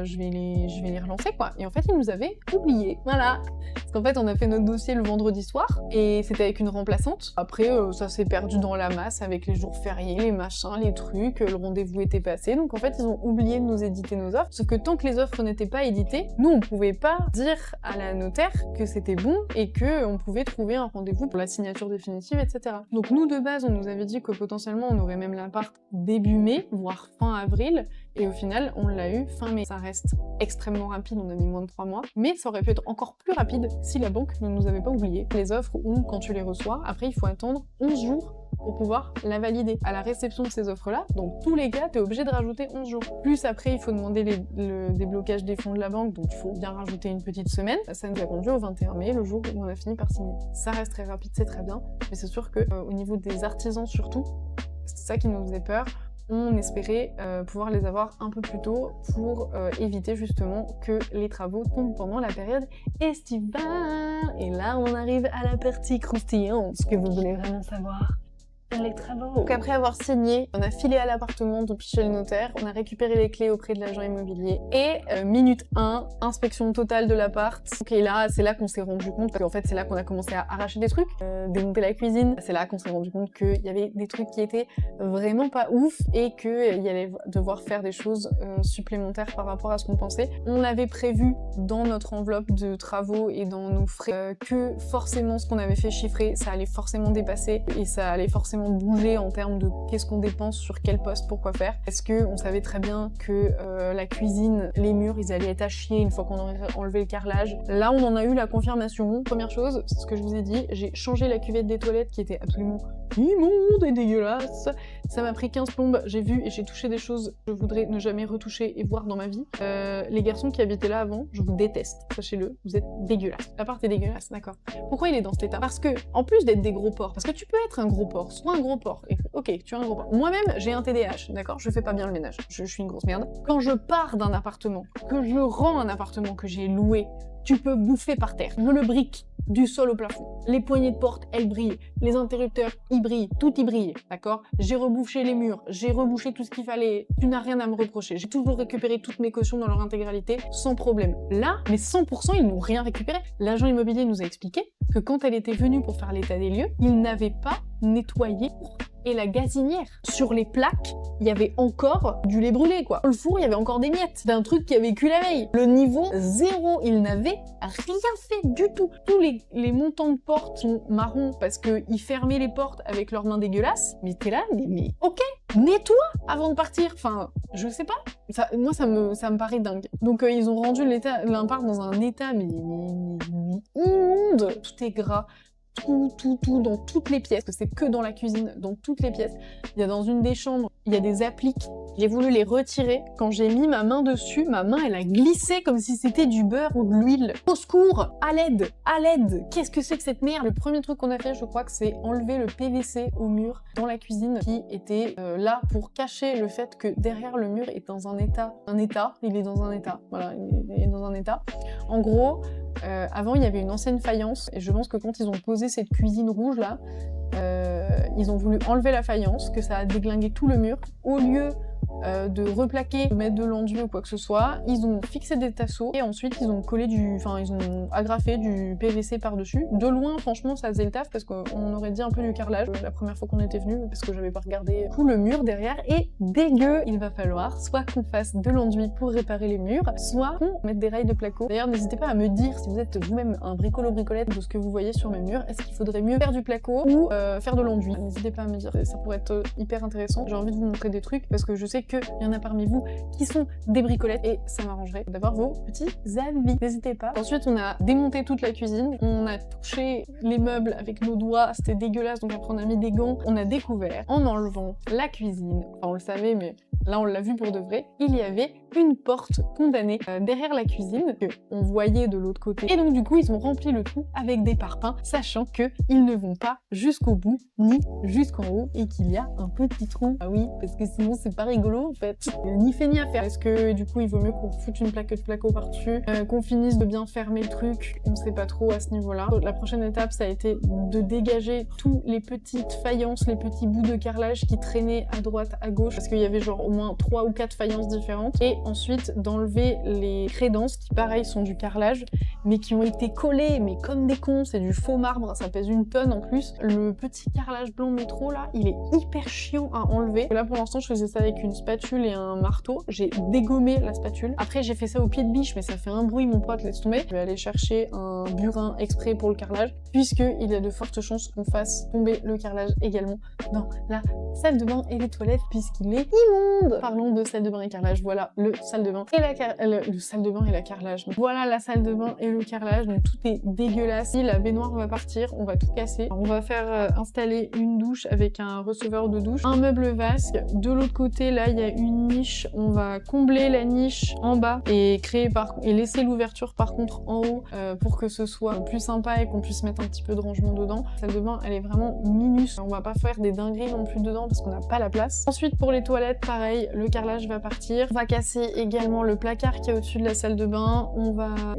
je vais les relancer quoi. Et en fait ils nous avaient oubliés, voilà. Parce qu'en fait on a fait notre dossier le vendredi soir et c'était avec une remplaçante. Après ça s'est perdu dans la masse avec les jours fériés, les machins, les trucs, le rendez-vous était passé. Donc en fait ils ont oublié de nous éditer nos offres. Sauf que tant que les offres n'étaient pas éditées, nous on pouvait pas dire à la notaire que c'était bon et que on pouvait trouver un rendez-vous pour la signature définitive, etc. Donc nous de base on nous avait dit que potentiellement on aurait même l'appart début mai, voire fin avril, et au final on l'a eu fin mai. Ça reste extrêmement rapide, on a mis moins de 3 mois, mais ça aurait pu être encore plus rapide si la banque ne nous avait pas oublié. Les offres où quand tu les reçois, après il faut attendre 11 jours pour pouvoir la valider. À la réception de ces offres-là, dans tous les cas, t'es obligé de rajouter 11 jours. Plus après, il faut demander le déblocage des fonds de la banque, donc il faut bien rajouter une petite semaine. Ça nous a conduit au 21 mai, le jour où on a fini par signer. Ça reste très rapide, c'est très bien, mais c'est sûr que au niveau des artisans surtout, c'est ça qui nous faisait peur. On espérait pouvoir les avoir un peu plus tôt pour éviter justement que les travaux tombent pendant la période estivale. Et là, on arrive à la partie croustillante, ce que vous voulez vraiment savoir. Les travaux. Donc après avoir signé, on a filé à l'appartement depuis chez le notaire, on a récupéré les clés auprès de l'agent immobilier et minute 1, inspection totale de l'appart. Ok, là, c'est là qu'on s'est rendu compte, parce qu'en fait c'est là qu'on a commencé à arracher des trucs, démonter la cuisine. C'est là qu'on s'est rendu compte qu'il y avait des trucs qui étaient vraiment pas ouf et qu'il allait devoir faire des choses supplémentaires par rapport à ce qu'on pensait. On avait prévu dans notre enveloppe de travaux et dans nos frais que forcément ce qu'on avait fait chiffrer, ça allait forcément dépasser et ça allait forcément bouger en termes de qu'est-ce qu'on dépense sur quel poste, pourquoi faire. Parce que on savait très bien que la cuisine, les murs, ils allaient être à chier une fois qu'on aurait enlevé le carrelage. Là, on en a eu la confirmation. Première chose, c'est ce que je vous ai dit, j'ai changé la cuvette des toilettes qui était absolument immonde et dégueulasse. Ça m'a pris 15 plombes, j'ai vu et j'ai touché des choses que je voudrais ne jamais retoucher et voir dans ma vie. Les garçons qui habitaient là avant, je vous déteste, sachez-le, vous êtes dégueulasses. L'appart est dégueulasse, d'accord. Pourquoi il est dans cet état? Parce que, en plus d'être des gros porcs, parce que tu peux être un gros porc, soit un gros porc, et ok, tu es un gros porc. Moi-même, j'ai un TDAH, d'accord, je fais pas bien le ménage, je suis une grosse merde. Quand je pars d'un appartement, que je rends un appartement que j'ai loué, tu peux bouffer par terre. Je le brique du sol au plafond. Les poignées de porte, elles brillent. Les interrupteurs, ils brillent. Tout y brille, d'accord? J'ai rebouché les murs. J'ai rebouché tout ce qu'il fallait. Tu n'as rien à me reprocher. J'ai toujours récupéré toutes mes cautions dans leur intégralité, sans problème. Là, mais 100%, ils n'ont rien récupéré. L'agent immobilier nous a expliqué que quand elle était venue pour faire l'état des lieux, il n'avait pas nettoyé et la gazinière. Sur les plaques, il y avait encore du lait brûlé, quoi. Dans le four, il y avait encore des miettes d'un truc qui avait cuit la veille. Le niveau 0, il n'avait rien fait du tout. Tous les montants de porte sont marrons parce qu'ils fermaient les portes avec leurs mains dégueulasses. Mais t'es là, mais ok, nettoie avant de partir. Enfin, je sais pas. Moi, ça me paraît dingue. Donc, ils ont rendu l'impart dans un état mais immonde. Tout est gras. Tout, dans toutes les pièces, parce que c'est que dans la cuisine, dans toutes les pièces. Il y a dans une des chambres, il y a des appliques. J'ai voulu les retirer. Quand j'ai mis ma main dessus, ma main, elle a glissé comme si c'était du beurre ou de l'huile. Au secours! À l'aide! À l'aide! Qu'est-ce que c'est que cette merde? Le premier truc qu'on a fait, je crois que c'est enlever le PVC au mur dans la cuisine qui était là pour cacher le fait que derrière le mur est dans un état. Il est dans un état. Voilà, il est dans un état. En gros, avant, il y avait une ancienne faïence, et je pense que quand ils ont posé cette cuisine rouge là, ils ont voulu enlever la faïence, que ça a déglingué tout le mur. Au lieu de replaquer, de mettre de l'enduit ou quoi que ce soit, ils ont fixé des tasseaux et ensuite ils ont ils ont agrafé du PVC par-dessus. De loin, franchement, ça faisait le taf parce qu'on aurait dit un peu du carrelage la première fois qu'on était venu, parce que j'avais pas regardé. Tout le mur derrière est dégueu. Il va falloir soit qu'on fasse de l'enduit pour réparer les murs, soit qu'on mette des rails de placo. D'ailleurs, n'hésitez pas à me dire si vous êtes vous-même un bricolo-bricolette de ce que vous voyez sur mes murs. Est-ce qu'il faudrait mieux faire du placo ou faire de l'enduit? N'hésitez pas à me dire, ça pourrait être hyper intéressant. J'ai envie de vous montrer des trucs parce que je sais qu'il y en a parmi vous qui sont des bricolettes et ça m'arrangerait d'avoir vos petits avis. N'hésitez pas. Ensuite, on a démonté toute la cuisine, on a touché les meubles avec nos doigts, c'était dégueulasse, donc après on a mis des gants. On a découvert, en enlevant la cuisine, enfin on le savait, mais là on l'a vu pour de vrai, il y avait une porte condamnée derrière la cuisine que on voyait de l'autre côté. Et donc du coup, ils ont rempli le tout avec des parpaings, sachant que ils ne vont pas jusqu'au bout ni jusqu'en haut et qu'il y a un petit trou. Ah oui, parce que sinon c'est pas rigolo en fait. Ni fait ni à faire. Est-ce que du coup il vaut mieux qu'on foute une plaque de placo par-dessus, qu'on finisse de bien fermer le truc? On sait pas trop à ce niveau-là. La prochaine étape, ça a été de dégager tous les petites faïences, les petits bouts de carrelage qui traînaient à droite, à gauche, parce qu'il y avait genre au moins 3 ou 4 faïences différentes. Et ensuite d'enlever les crédences qui pareil sont du carrelage, mais qui ont été collées, mais comme des cons, c'est du faux marbre, ça pèse 1 tonne en plus. Le petit carrelage blanc métro là, il est hyper chiant à enlever. Là pour l'instant je faisais ça avec une spatule et un marteau, j'ai dégommé la spatule. Après j'ai fait ça au pied de biche, mais ça fait un bruit mon pote, laisse tomber. Je vais aller chercher un burin exprès pour le carrelage, puisqu'il y a de fortes chances qu'on fasse tomber le carrelage également dans la salle de bain et les toilettes, puisqu'il est immonde. Parlons de salle de bain et carrelage, voilà le salle de bain et le salle de bain et la carrelage. Donc, voilà la salle de bain et le carrelage, donc tout est dégueulasse. Si la baignoire va partir, on va tout casser. Alors, on va faire installer une douche avec un receveur de douche, un meuble vasque. De l'autre côté, là, il y a une niche. On va combler la niche en bas et laisser l'ouverture par contre en haut pour que ce soit plus sympa et qu'on puisse mettre un petit peu de rangement dedans. La salle de bain, elle est vraiment minus. On va pas faire des dingueries non plus dedans parce qu'on n'a pas la place. Ensuite, pour les toilettes, pareil, le carrelage va partir. On va casser également le placard qui est au-dessus de la salle de bain. On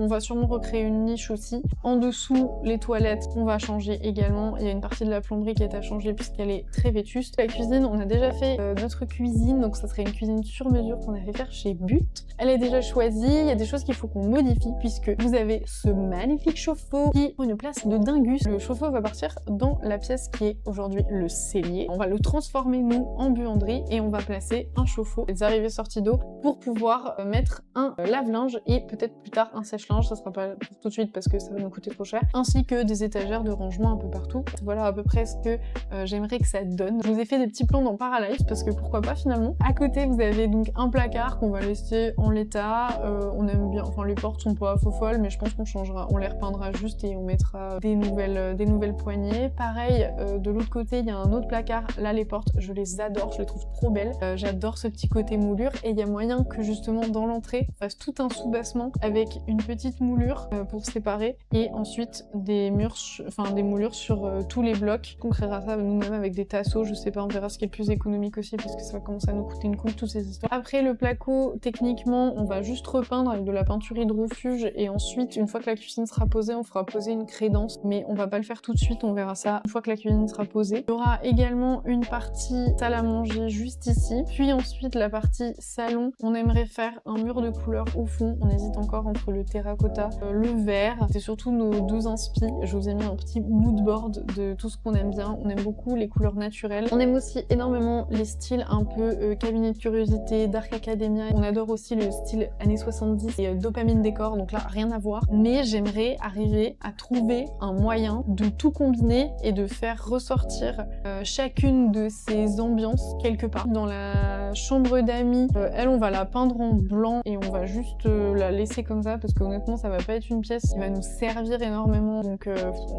va sûrement recréer une niche aussi. En dessous, les toilettes, on va changer également. Il y a une partie de la plomberie qui est à changer puisqu'elle est très vétuste. La cuisine, on a déjà fait notre cuisine, donc ça serait une cuisine sur mesure qu'on a fait faire chez But. Elle est déjà choisie. Il y a des choses qu'il faut qu'on modifie puisque vous avez ce magnifique chauffe-eau qui prend une place de dingus. Le chauffe-eau va partir dans la pièce qui est aujourd'hui le cellier. On va le transformer nous en buanderie et on va placer un chauffe-eau, les arrivées-sorties d'eau pour pouvoir mettre un lave-linge et peut-être plus tard un sèche-linge. Ça sera pas tout de suite parce que ça va nous coûter trop cher, ainsi que des étagères de rangement un peu partout. Voilà à peu près ce que j'aimerais que ça donne. Je vous ai fait des petits plans dans Paralife parce que pourquoi pas finalement. À côté vous avez donc un placard qu'on va laisser en l'état. On aime bien, enfin les portes sont pas faux folles, mais je pense qu'on changera, on les repeindra juste et on mettra des nouvelles poignées. Pareil, de l'autre côté il y a un autre placard. Là les portes, je les adore, je les trouve trop belles. J'adore ce petit côté moulure et il y a moyen que justement dans l'entrée on fasse tout un sous-bassement avec une petite moulure pour séparer et ensuite des moulures sur tous les blocs. On créera ça nous-mêmes avec des tasseaux, je sais pas, on verra ce qui est le plus économique aussi parce que ça va commencer à nous coûter une coupe toutes ces histoires. Après le placo, techniquement on va juste repeindre avec de la peinture hydrofuge et ensuite une fois que la cuisine sera posée on fera poser une crédence, mais on va pas le faire tout de suite, on verra ça une fois que la cuisine sera posée. Il y aura également une partie salle à manger juste ici, puis ensuite la partie salon, on aimerait faire un mur de couleur au fond. On hésite encore entre le terracotta, le vert. C'est surtout nos deux inspi. Je vous ai mis un petit mood board de tout ce qu'on aime bien. On aime beaucoup les couleurs naturelles. On aime aussi énormément les styles un peu cabinet de curiosité, Dark Academia. On adore aussi le style années 70 et dopamine décor, donc là rien à voir. Mais j'aimerais arriver à trouver un moyen de tout combiner et de faire ressortir chacune de ces ambiances quelque part. Dans la chambre d'amis, elle on va la peindre en blanc et on va juste la laisser comme ça parce que honnêtement ça va pas être une pièce qui va nous servir énormément. Donc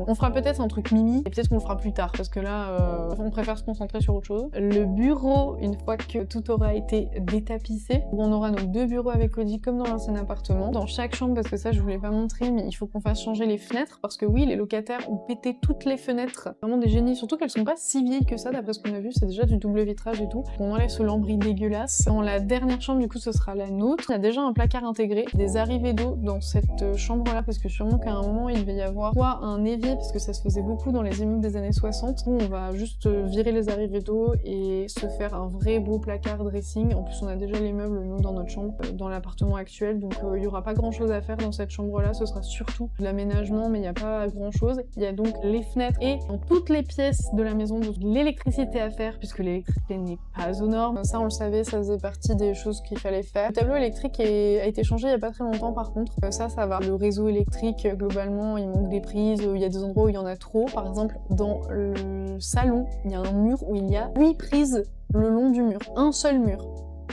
on fera peut-être un truc mimi et peut-être qu'on le fera plus tard parce que là on préfère se concentrer sur autre chose. Le bureau, une fois que tout aura été détapissé, on aura nos deux bureaux avec Cody comme dans l'ancien appartement. Dans chaque chambre, parce que ça je vous l'ai pas montré, mais il faut qu'on fasse changer les fenêtres parce que oui, les locataires ont pété toutes les fenêtres. Vraiment des génies, surtout qu'elles sont pas si vieilles que ça d'après ce qu'on a vu, c'est déjà du double vitrage et tout. On enlève ce lambris dégueulasse. Dans la dernière chambre, du coup, ce sera la nôtre. Il y a déjà un placard intégré, des arrivées d'eau dans cette chambre-là parce que sûrement qu'à un moment il devait y avoir soit un évier parce que ça se faisait beaucoup dans les immeubles des années 60. Nous, on va juste virer les arrivées d'eau et se faire un vrai beau placard dressing. En plus, on a déjà les meubles, nous, dans notre chambre, dans l'appartement actuel. Donc, il y aura pas grand-chose à faire dans cette chambre-là. Ce sera surtout de l'aménagement, mais il n'y a pas grand-chose. Il y a donc les fenêtres et dans toutes les pièces de la maison, donc l'électricité à faire puisque l'électricité n'est pas aux normes. Ça, on le savait, ça faisait partie des choses qu'il fallait faire. Le tableau électrique a été changé il y a pas très longtemps par contre. Ça va. Le réseau électrique, globalement, il manque des prises. Il y a des endroits où il y en a trop. Par exemple, dans le salon, il y a un mur où il y a 8 prises le long du mur. Un seul mur.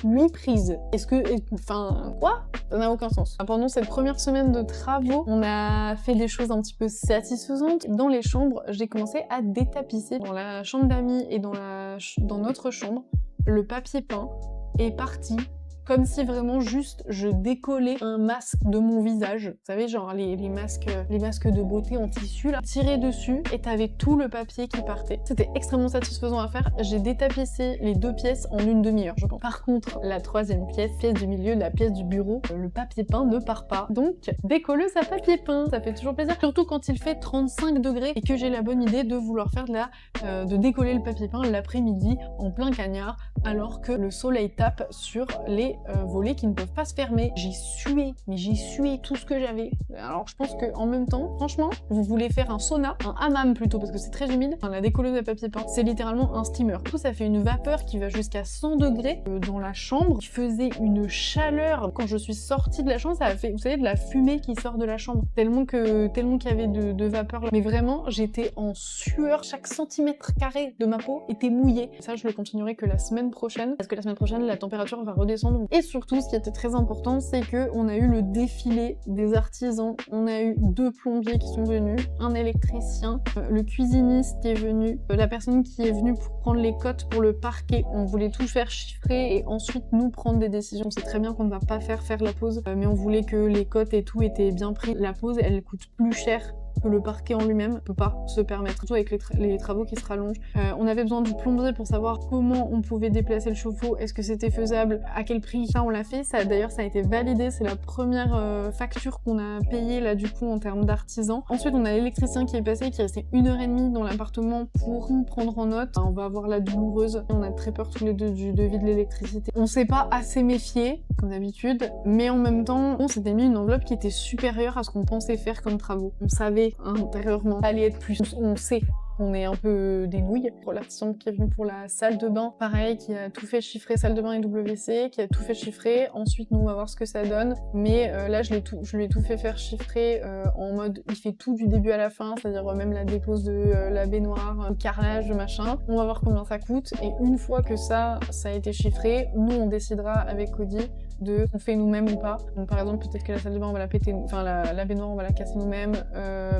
8 prises. Est-ce que... Enfin... Quoi ? Ça n'a aucun sens. Pendant cette première semaine de travaux, on a fait des choses un petit peu satisfaisantes. Dans les chambres, j'ai commencé à détapisser. Dans la chambre d'amis et dans notre chambre, le papier peint est parti comme si vraiment juste je décollais un masque de mon visage. Vous savez, genre les masques de beauté en tissu là, tiré dessus et t'avais tout le papier qui partait. C'était extrêmement satisfaisant à faire. J'ai détapissé les deux pièces en une demi-heure, je pense. Par contre, la troisième pièce du milieu, la pièce du bureau, le papier peint ne part pas. Donc, décolleuse à papier peint, ça fait toujours plaisir. Surtout quand il fait 35 degrés et que j'ai la bonne idée de vouloir faire de décoller le papier peint l'après-midi en plein cagnard alors que le soleil tape sur les volets qui ne peuvent pas se fermer. J'ai sué tout ce que j'avais. Alors je pense que en même temps, franchement, vous voulez faire un sauna, un hammam plutôt parce que c'est très humide. Enfin, la décolleuse à papier peint, c'est littéralement un steamer. Du coup, ça fait une vapeur qui va jusqu'à 100 degrés dans la chambre, qui faisait une chaleur. Quand je suis sortie de la chambre, ça a fait, vous savez, de la fumée qui sort de la chambre. Tellement qu'il y avait de vapeur. Mais vraiment, j'étais en sueur. Chaque centimètre carré de ma peau était mouillé. Ça, je le continuerai que la semaine prochaine, parce que la semaine prochaine, la température va redescendre. Et surtout, ce qui était très important, c'est que on a eu le défilé des artisans. On a eu 2 plombiers qui sont venus, un électricien, le cuisiniste qui est venu, la personne qui est venue pour prendre les cotes pour le parquet. On voulait tout faire chiffrer et ensuite nous prendre des décisions. C'est très bien qu'on ne va pas faire la pause, mais on voulait que les cotes et tout étaient bien pris. La pause, elle coûte plus cher que le parquet en lui-même peut pas se permettre, surtout avec les travaux qui se rallongent. On avait besoin du plombier pour savoir comment on pouvait déplacer le chauffe-eau, est-ce que c'était faisable, à quel prix. Ça, on l'a fait, d'ailleurs ça a été validé, c'est la première facture qu'on a payée là du coup en termes d'artisan. Ensuite, on a l'électricien qui est passé, qui est resté 1h30 dans l'appartement pour nous prendre en note. On va avoir la douloureuse, on a très peur tous les deux du devis de l'électricité. On s'est pas assez méfié, comme d'habitude, mais en même temps, on s'était mis une enveloppe qui était supérieure à ce qu'on pensait faire comme travaux. On savait intérieurement ça allait être plus. On sait on est un peu des nouilles. Pour l'artisan qui est venu pour la salle de bain, pareil, qui a tout fait chiffrer, salle de bain et WC, qui a tout fait chiffrer. Ensuite, nous, on va voir ce que ça donne. Mais là, je lui ai tout fait faire chiffrer en mode, il fait tout du début à la fin, c'est-à-dire même la dépose de la baignoire, le carrelage, machin. On va voir combien ça coûte. Et une fois que ça a été chiffré, nous, on décidera avec Cody de on fait nous-mêmes ou pas. Donc par exemple, peut-être que la salle de bain on va la péter, enfin la baignoire on va la casser nous-mêmes,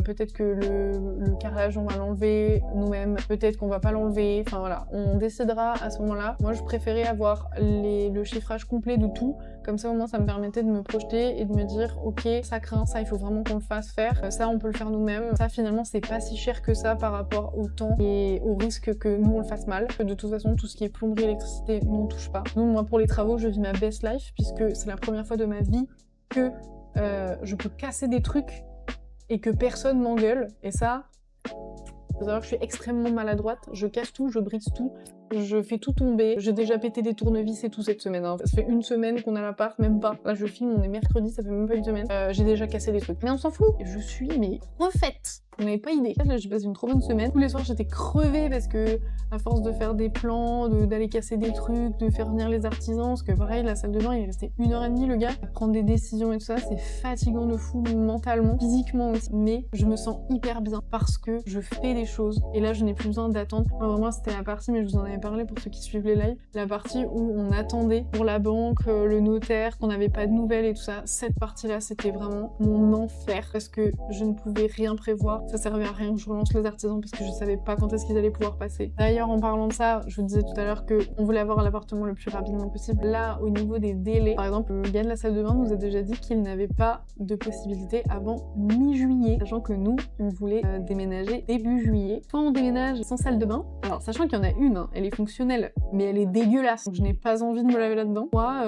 peut-être que le carrelage on va l'enlever nous-mêmes, peut-être qu'on va pas l'enlever, enfin voilà, on décidera à ce moment-là. Moi je préférais avoir le chiffrage complet de tout, comme ça au moins ça me permettait de me projeter et de me dire ok, ça craint, ça il faut vraiment qu'on le fasse faire, ça on peut le faire nous-mêmes, ça finalement c'est pas si cher que ça par rapport au temps et au risque que nous on le fasse mal. De toute façon tout ce qui est plomberie, électricité, nous on touche pas. Nous moi pour les travaux je vis ma best life puisque c'est la première fois de ma vie que je peux casser des trucs et que personne m'engueule. Et ça, Faut savoir que je suis extrêmement maladroite, je casse tout, je brise tout, je fais tout tomber. J'ai déjà pété des tournevis et tout cette semaine. Hein. Ça fait une semaine qu'on a l'appart, même pas. Là je filme, on est mercredi, ça fait même pas une semaine. J'ai déjà cassé des trucs. Mais on s'en fout. Je suis mais refaite. Vous n'avez pas idée. Là j'ai passé une trop bonne semaine. Tous les soirs j'étais crevée parce que à force de faire des plans, d'aller casser des trucs, de faire venir les artisans, parce que pareil la salle de bain il est resté 1h30 le gars, à prendre des décisions et tout ça, c'est fatigant de fou mentalement, physiquement aussi. Mais je me sens hyper bien parce que je fais des choses. Et là je n'ai plus besoin d'attendre. Vraiment c'était la partie, mais je vous en avais parlé pour ceux qui suivent les lives, la partie où on attendait pour la banque, le notaire, qu'on n'avait pas de nouvelles et tout ça. Cette partie-là c'était vraiment mon enfer parce que je ne pouvais rien prévoir. Ça servait à rien que je relance les artisans parce que je savais pas quand est-ce qu'ils allaient pouvoir passer. D'ailleurs, en parlant de ça, je vous disais tout à l'heure qu'on voulait avoir l'appartement le plus rapidement possible. Là, au niveau des délais, par exemple, le gars de la salle de bain nous a déjà dit qu'il n'avait pas de possibilité avant mi-juillet, sachant que nous, on voulait déménager début juillet. Quand on déménage sans salle de bain, alors sachant qu'il y en a une, hein, elle est fonctionnelle, mais elle est dégueulasse, donc je n'ai pas envie de me laver là-dedans. Soit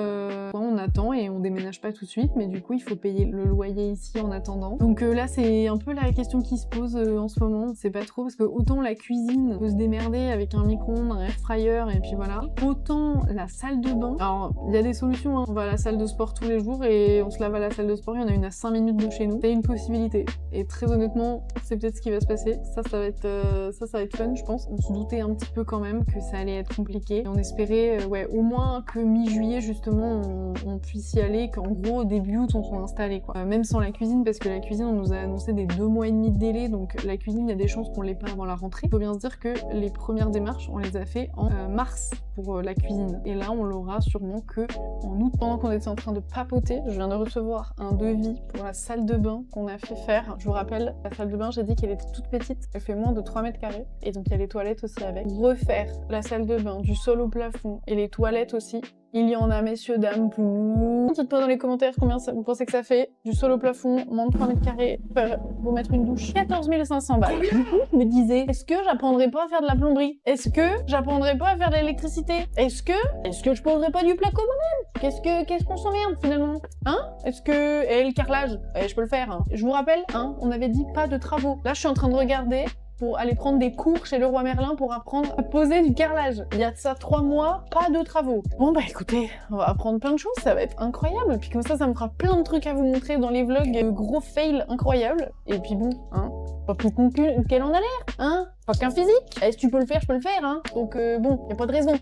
on attend et on déménage pas tout de suite, mais du coup, il faut payer le loyer ici en attendant. Donc là, c'est un peu la question qui se pose en ce moment, on sait pas trop, parce que autant la cuisine peut se démerder avec un micro-ondes, un air fryer, et puis voilà, autant la salle de bain, alors il y a des solutions, hein. On va à la salle de sport tous les jours et on se lave à la salle de sport, il y en a une à 5 minutes de chez nous, c'est une possibilité, et très honnêtement, c'est peut-être ce qui va se passer, ça va être fun je pense. On se doutait un petit peu quand même que ça allait être compliqué, et on espérait ouais, au moins que mi-juillet justement on puisse y aller, qu'en gros début août on soit installé quoi, même sans la cuisine, parce que la cuisine on nous a annoncé des 2 mois et demi de délai, donc la cuisine il y a des chances qu'on l'ait pas avant la rentrée. Il faut bien se dire que les premières démarches on les a fait en mars pour la cuisine, et là on l'aura sûrement que en août. Pendant qu'on était en train de papoter, je viens de recevoir un devis pour la salle de bain qu'on a fait faire. Je vous rappelle, la salle de bain j'ai dit qu'elle était toute petite, elle fait moins de 3 mètres carrés, et donc il y a les toilettes aussi avec. Refaire la salle de bain du sol au plafond et les toilettes aussi, il y en a, messieurs, dames, pour... Dites-moi dans les commentaires combien vous pensez que ça fait. Du sol au plafond, moins de 3 mètres carrés, pour mettre une douche. 14 500 balles. Du coup, je me disais, est-ce que j'apprendrais pas à faire de la plomberie? Est-ce que j'apprendrais pas à faire de l'électricité? Est-ce que je poserais pas du placo moi-même? Qu'est-ce qu'on s'emmerde finalement? Hein? Est-ce que... Et le carrelage? Je peux le faire. Hein. Je vous rappelle, hein, on avait dit pas de travaux. Là, je suis en train de regarder pour aller prendre des cours chez Leroy Merlin pour apprendre à poser du carrelage. Il y a de ça 3 mois, pas de travaux. Bon bah écoutez, on va apprendre plein de choses, ça va être incroyable. Puis comme ça me fera plein de trucs à vous montrer dans les vlogs, gros fails incroyables. Et puis bon, hein, pas plus con qu'elle en a l'air, hein. Pas qu'un physique. Et si tu peux le faire, je peux le faire, hein. Donc bon, y a pas de raison.